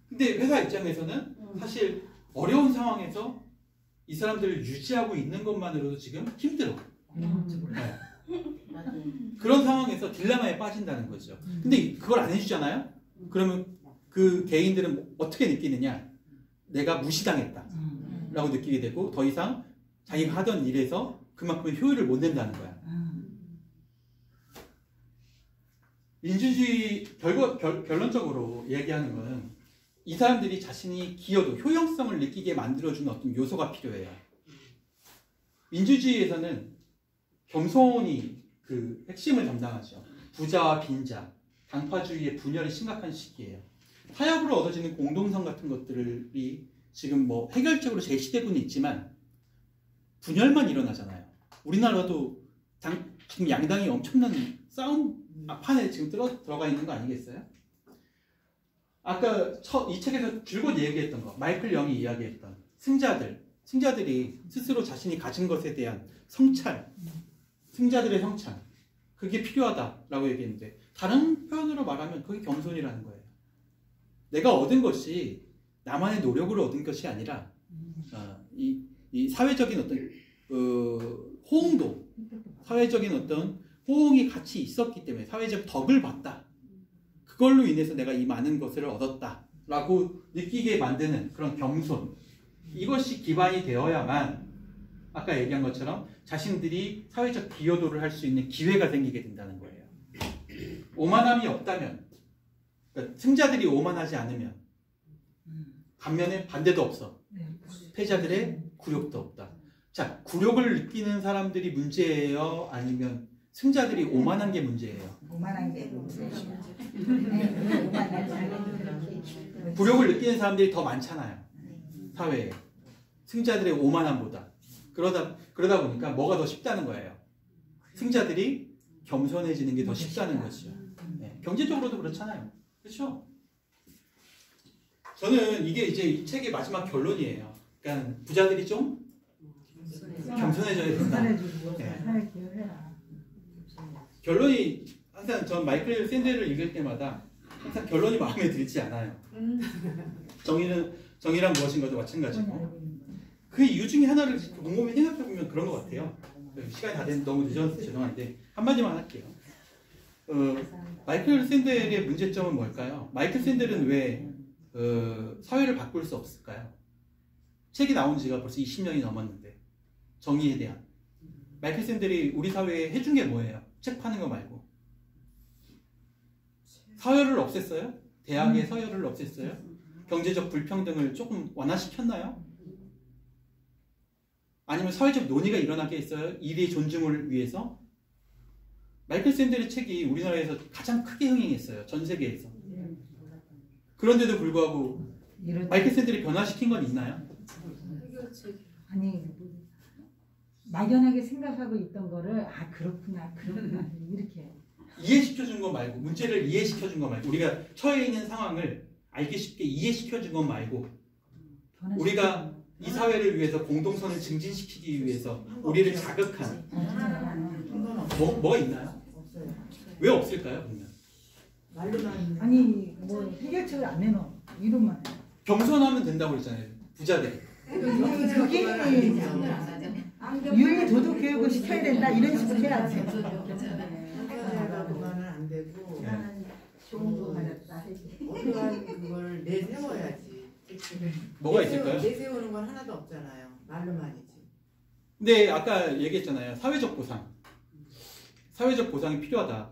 근데 회사 입장에서는 사실 어려운 상황에서 이 사람들을 유지하고 있는 것만으로도 지금 힘들어. 네. 그런 상황에서 딜레마에 빠진다는 거죠. 근데 그걸 안 해주잖아요? 그러면 그 개인들은 어떻게 느끼느냐? 내가 무시당했다 라고 느끼게 되고 더 이상 자기가 하던 일에서 그만큼 효율을 못 낸다는 거야. 민주주의 결론적으로 얘기하는 거는 이 사람들이 자신이 기여도, 효용성을 느끼게 만들어주는 어떤 요소가 필요해요. 민주주의에서는 겸손이 그 핵심을 담당하죠. 부자와 빈자, 당파주의의 분열이 심각한 시기예요. 타협으로 얻어지는 공동성 같은 것들이 지금 뭐 해결적으로 제시되고는 있지만 분열만 일어나잖아요. 우리나라도 지금 양당이 엄청난 싸움 판에 지금 들어가 있는 거 아니겠어요? 아까 이 책에서 줄곧 얘기했던 거, 마이클 영이 이야기했던 승자들이 스스로 자신이 가진 것에 대한 성찰, 승자들의 성찰, 그게 필요하다라고 얘기했는데 다른 표현으로 말하면 그게 겸손이라는 거예요. 내가 얻은 것이 나만의 노력으로 얻은 것이 아니라 이 사회적인 어떤 호응도, 사회적인 어떤 호응이 같이 있었기 때문에 사회적 덕을 봤다. 그걸로 인해서 내가 이 많은 것을 얻었다라고 느끼게 만드는 그런 겸손. 이것이 기반이 되어야만 아까 얘기한 것처럼 자신들이 사회적 기여도를 할 수 있는 기회가 생기게 된다는 거예요. 오만함이 없다면, 그러니까 승자들이 오만하지 않으면 반면에 반대도 없어. 네. 패자들의 굴욕도 없다. 자, 굴욕을 느끼는 사람들이 문제예요? 아니면 승자들이 오만한 게 문제예요? 오만한 게 굴욕을 느끼는 사람들이 더 많잖아요. 사회에. 승자들의 오만함보다. 그러다 보니까 뭐가 더 쉽다는 거예요. 승자들이 겸손해지는 게 더 쉽다는 것이죠. 네, 경제적으로도 그렇잖아요. 그렇죠? 저는 이게 이제 이 책의 마지막 결론이에요. 그러니까 부자들이 좀 겸손해져야 된다. 사회 기여해라. 결론이 항상 전 마이클 샌델을 읽을 때마다 항상 결론이 마음에 들지 않아요. 정의란 무엇인가도 마찬가지고. 그 이유 중에 하나를 곰곰이 생각해보면 그런 것 같아요. 시간이 다 됐는데 너무 늦어서 죄송한데 한마디만 할게요. 마이클 샌델의 문제점은 뭘까요? 마이클 샌델은 왜 사회를 바꿀 수 없을까요? 책이 나온 지가 벌써 20년이 넘었는데 정의에 대한 마이클 샌델이 우리 사회에 해준 게 뭐예요? 책 파는 거 말고 서열을 없앴어요? 대학의 서열을 없앴어요? 경제적 불평등을 조금 완화시켰나요? 아니면 사회적 논의가 일어나게 했어요? 일의 존중을 위해서? 마이클 샌델의 책이 우리나라에서 가장 크게 흥행했어요. 전 세계에서. 그런데도 불구하고 마이클 샌델이 변화시킨 건 있나요? 아니 막연하게 생각하고 있던 거를 그렇구나 이렇게 이해시켜준 거 말고 문제를 이해시켜준 거 말고 우리가 처해 있는 상황을 알기 쉽게 이해시켜준 거 말고 우리가 이 사회를 위해서 공동선을 증진시키기 위해서 우리를 자극한 뭐가 있나요? 왜 없을까요? 그러면? 말로만 아니 뭐 해결책을 안 내놓아 이름만 겸손하면 된다고 그랬잖아요. 부자들. 그게 윤리 도덕 교육을 시켜야 된다 이런 식으로 해야지. 생각하고만은 안 되고 좋은 거 받았다. 어떠한 그걸 내세워야지. 뭐가 있을까요? 내세우는 건 하나도 없잖아요. 말로만이지. 근데 아까 얘기했잖아요. 사회적 보상. 사회적 보상이 필요하다.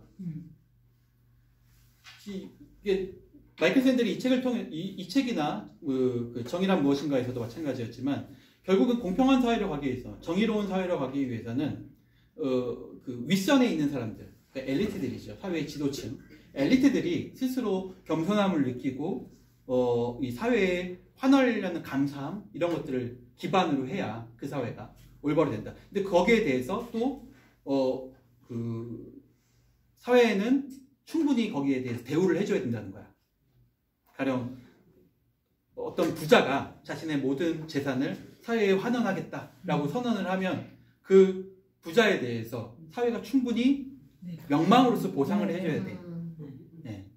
이게 마이클 샌델이 이 책을 통해 이 책이나 그 정의란 무엇인가에서도 마찬가지였지만 결국은 공평한 사회로 가기 위해서 정의로운 사회로 가기 위해서는 그 윗선에 있는 사람들, 그러니까 엘리트들이죠. 사회의 지도층. 엘리트들이 스스로 겸손함을 느끼고 이 사회에 환원하려는 감사함 이런 것들을 기반으로 해야 그 사회가 올바로 된다. 근데 거기에 대해서 또 그 사회에는 충분히 거기에 대해서 대우를 해줘야 된다는 거야. 가령 어떤 부자가 자신의 모든 재산을 사회에 환원하겠다라고 선언을 하면 그 부자에 대해서 사회가 충분히 명망으로서 보상을 해줘야 돼. 네.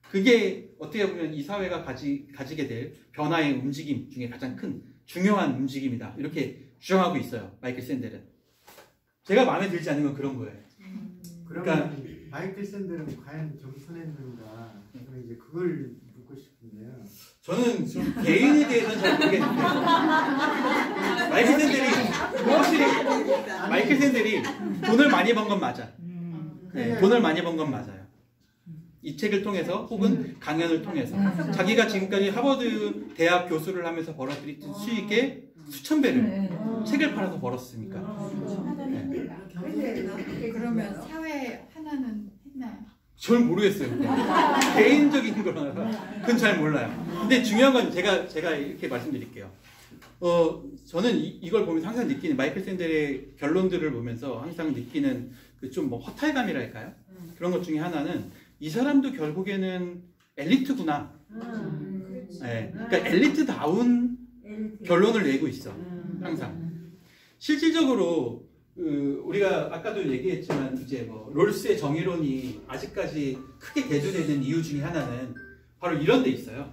그게 어떻게 보면 이 사회가 가지게 될 변화의 움직임 중에 가장 큰 중요한 움직임이다. 이렇게 주장하고 있어요. 마이클 샌델은. 제가 마음에 들지 않는 건 그런 거예요. 그러니까 마이클 샌델은 과연 겸손했는가? 저는 이제 그걸 묻고 싶은데요. 저는 좀 개인에 대해서는 잘 모르겠는데 마이클 샌델이 확실히 마이클 샌델이 돈을 많이 번 건 맞아. 네, 돈을 많이 번 건 맞아요. 이 책을 통해서 혹은 강연을 통해서 자기가 지금까지 하버드 대학 교수를 하면서 벌어들인 수익의 수천 배를 책을 팔아서 벌었으니까. 그러면 사회 하나는 했나요? 전 모르겠어요. 개인적인 거라서 그건 잘 몰라요. 근데 중요한 건 제가 이렇게 말씀드릴게요. 저는 이걸 보면서 항상 느끼는 마이클 샌델의 결론들을 보면서 항상 느끼는 그 좀 뭐 허탈감이랄까요? 그런 것 중에 하나는 이 사람도 결국에는 엘리트구나. 네, 그러니까 엘리트다운 결론을 내고 있어. 항상. 실질적으로 우리가 아까도 얘기했지만 이제 뭐 롤스의 정의론이 아직까지 크게 대두되는 이유 중에 하나는 바로 이런 데 있어요.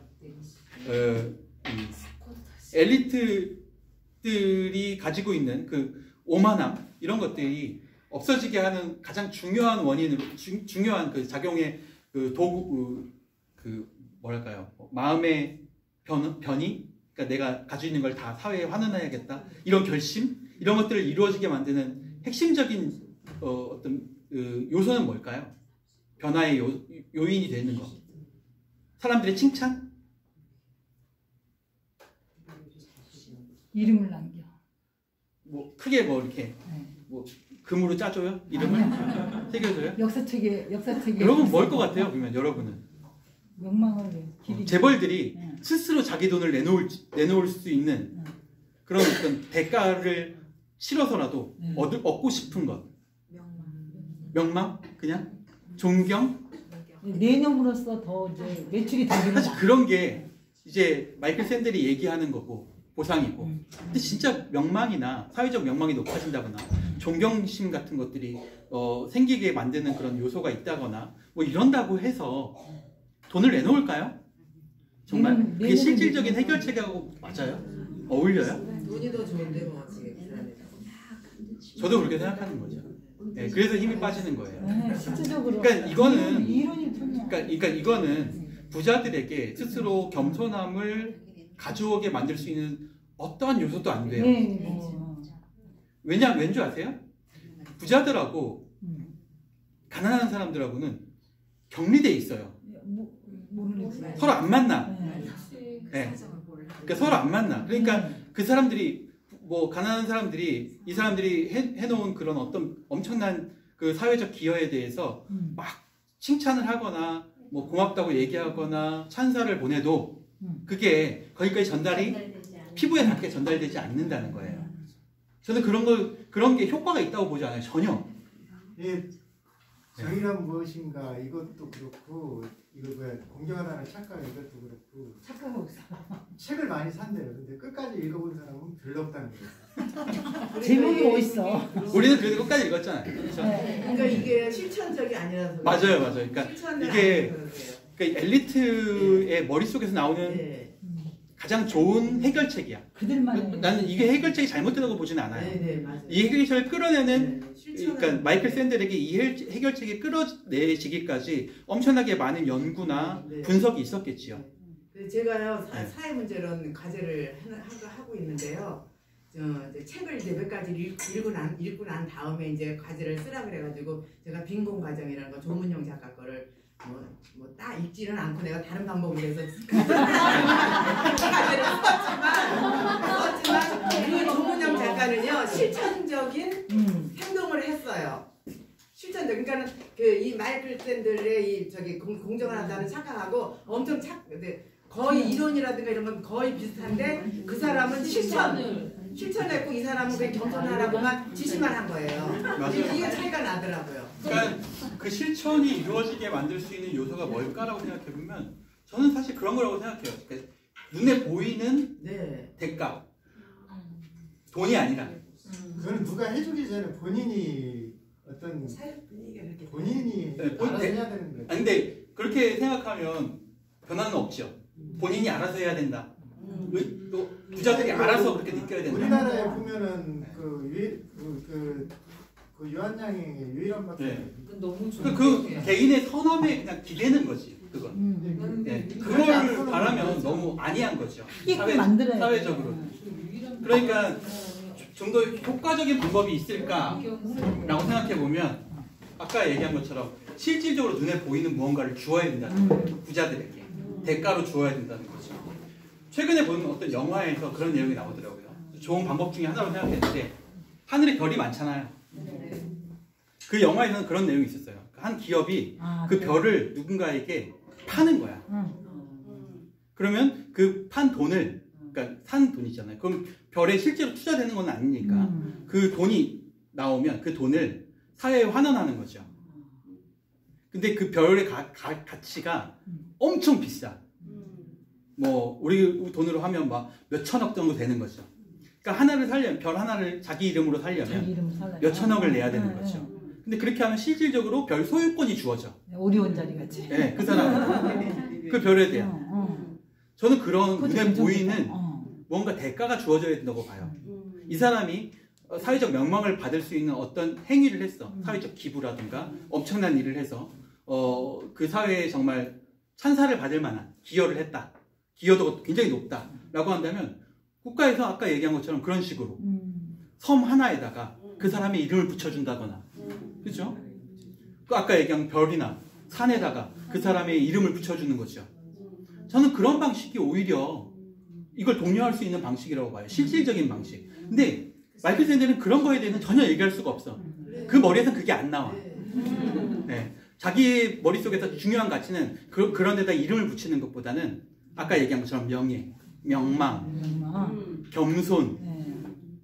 엘리트들이 가지고 있는 그 오만함 이런 것들이 없어지게 하는 가장 중요한 원인으로 중요한 그 작용의 그 도구 그 뭐랄까요 마음의 변이 그러니까 내가 가지고 있는 걸 다 사회에 환원해야겠다 이런 결심 이런 것들을 이루어지게 만드는 핵심적인 어떤 요소는 뭘까요? 변화의 요인이 되는 거 사람들의 칭찬? 이름을 남겨. 뭐 크게 뭐 이렇게 네. 뭐 금으로 짜줘요? 이름을? 새겨줘요? 역사책에 여러분 뭘 것 같아요? 그러면 여러분은 명망을 기리. 재벌들이 네. 스스로 자기 돈을 내놓을 수 있는 그런 어떤 대가를 치러서라도 네. 얻고 싶은 것. 명망? 그냥? 존경? 내념으로서 더 이제 매출이 더 늘어나. 사실 그런 게 이제 마이클 샌델이 얘기하는 거고 보상이고. 근데 진짜 명망이나 사회적 명망이 높아진다거나 존경심 같은 것들이 생기게 만드는 그런 요소가 있다거나 뭐 이런다고 해서 돈을 내놓을까요? 정말 그게 실질적인 해결책하고 맞아요? 어울려요? 돈이 더 좋은데 뭐 지금 저도 그렇게 생각하는 거죠. 네, 그래서 힘이 빠지는 거예요. 네, 실질적으로. 그러니까 이거는 이론이 틀려. 그러니까 이거는 부자들에게 스스로 겸손함을 가져오게 만들 수 있는 어떠한 요소도 안 돼요. 네, 뭐. 왠지 아세요? 부자들하고 가난한 사람들하고는 격리돼 있어요. 모르겠어요. 서로 안 만나. 네. 네. 그러니까 서로 안 만나. 그러니까 그 사람들이 뭐 가난한 사람들이 이 사람들이 해놓은 그런 어떤 엄청난 그 사회적 기여에 대해서 막 칭찬을 하거나 뭐 고맙다고 얘기하거나 찬사를 보내도 그게 거기까지 전달이 피부에 닿게 전달되지 않는다는 거예요. 저는 그런 게 효과가 있다고 보지 않아요. 전혀. 예, 정의란 무엇인가 이것도 그렇고 이거 뭐야 공정하다는 착각 이것도 그렇고 착각하고 있어. 책을 많이 산대요. 근데 끝까지 읽어본 사람은 별로 없다는 거예요. 제목이 멋있어. 우리는 그래도 끝까지 읽었잖아요. 그렇죠? 그러니까 이게 실천적이 아니라서 맞아요. 그러니까 실천을 이게 안 해서 그러니까 엘리트의 머릿속에서 나오는 네. 가장 좋은 해결책이야. 그들만의. 나는 이게 해결책이 잘못되다고 보지는 않아요. 네, 맞아요. 이 해결책을 끌어내는 네, 실천을 그러니까 마이클 샌델에게 이 해결책이 끌어내지기까지 엄청나게 많은 연구나 네. 분석이 있었겠지요. 제가요 네. 사회 문제론 과제를 하고 있는데요. 이제 책을 이제 몇 가지 읽고 난 다음에 이제 과제를 쓰라 그래가지고 제가 빈곤 과정이라는 거 조문영 작가 거를 뭐 딱 읽지는 않고 내가 다른 방법을 해서 과제를 썼지만 그 조문영 작가는요 실천적인 행동을 했어요. 실천적 그러니까는 이 마이클 샌들의 이 저기 공정을 한다는 착각하고 엄청 거의 이론이라든가 이런 건 거의 비슷한데 그 사람은 실천했고 이 사람은 그냥 겸손하라고만 지시만 한 거예요. 이게 차이가 나더라고요. 그러니까 그 실천이 이루어지게 만들 수 있는 요소가 뭘까라고 생각해 보면 저는 사실 그런 거라고 생각해요. 그러니까 눈에 보이는 네. 대가, 돈이 아니라. 그거는 누가 해주기 전에 본인이 어떤 본인이 네, 알아서 해야 되는 거예요. 아니 근데 그렇게 생각하면 변화는 없죠. 본인이 알아서 해야 된다. 또 부자들이 알아서 그렇게 느껴야 된다. 우리나라에 보면은 그 유한양의 유일한 박사. 네. 너무 그 개인의 선함에 그냥 기대는 거지. 그건. 네. 그걸 바라면 너무 안이한 거죠. 만들어야 사회적으로. 그러니까 좀 더 효과적인 방법이 있을까라고 생각해 보면 아까 얘기한 것처럼 실질적으로 눈에 보이는 무언가를 주어야 된다는 거예요. 부자들에게 대가로 주어야 된다는 거죠. 최근에 본 어떤 영화에서 그런 내용이 나오더라고요. 좋은 방법 중에 하나로 생각했는데 하늘에 별이 많잖아요. 그 영화에서는 그런 내용이 있었어요. 한 기업이 그 별을 누군가에게 파는 거야. 그러면 그 판 돈을 그러니까 산 돈이잖아요. 그럼 별에 실제로 투자되는 건 아니니까 그 돈이 나오면 그 돈을 사회에 환원하는 거죠. 근데 그 별의 가치가 엄청 비싸. 뭐 우리 돈으로 하면 막 몇천억 정도 되는 거죠. 그러니까 하나를 살려면 별 하나를 자기 이름으로 살려면 몇천억을 내야 되는 거죠. 근데 그렇게 하면 실질적으로 별 소유권이 주어져. 오리온 자리 같이. 네, 그 사람 그 별에 대한. 저는 그런 눈에 보이는 뭔가 대가가 주어져야 된다고 봐요. 이 사람이 사회적 명망을 받을 수 있는 어떤 행위를 했어. 사회적 기부라든가 엄청난 일을 해서 그 사회에 정말 찬사를 받을 만한 기여를 했다. 기여도가 굉장히 높다라고 한다면 국가에서 아까 얘기한 것처럼 그런 식으로 섬 하나에다가 그 사람의 이름을 붙여준다거나 그렇죠? 그 아까 얘기한 별이나 산에다가 그 사람의 이름을 붙여주는 거죠. 저는 그런 방식이 오히려 이걸 독려할 수 있는 방식이라고 봐요. 실질적인 방식. 근데 마이클 샌델은 그런 거에 대해서는 전혀 얘기할 수가 없어. 그 머리에서는 그게 안 나와. 네. 자기 머릿속에서 중요한 가치는 그런 데다 이름을 붙이는 것보다는 아까 얘기한 것처럼 명예, 명망, 겸손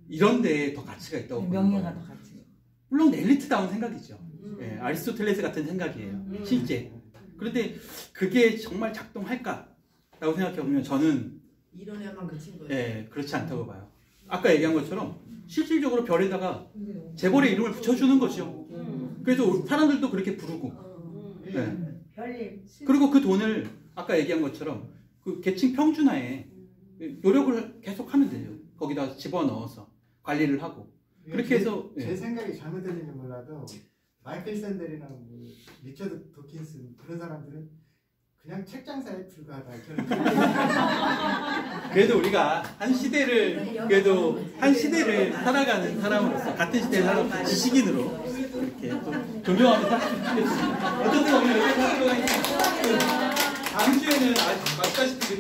이런 데에 더 가치가 있다고 보는 명예가 거예요. 더 가치. 물론 엘리트다운 생각이죠. 예, 아리스토텔레스 같은 생각이에요. 실제. 그런데 그게 정말 작동할까라고 생각해보면 저는 이론에만 그친 거예요. 예, 그렇지 않다고 봐요. 아까 얘기한 것처럼 실질적으로 별에다가 재벌의 이름을 붙여주는 거죠. 그래서 사람들도 그렇게 부르고. 예. 별일. 그리고 그 돈을 아까 얘기한 것처럼 그 계층 평준화에 노력을 계속 하면 되죠. 거기다 집어넣어서 관리를 하고. 그렇게 해서 제 생각이 잘못될지는 몰라도 마이클 샌델이나 뭐 리처드 도킨슨 그런 사람들은 그냥 책 장사에 불과하다. 그래도 우리가 한 시대를 살아가는 사람으로서 같은 시대에 살아가는 지식인으로 이렇게 좀 존경하면서 살수 있겠습니다. 어쨌든 오늘 여기까지 하도록 하겠습니다. 다음 주에는 아시다시피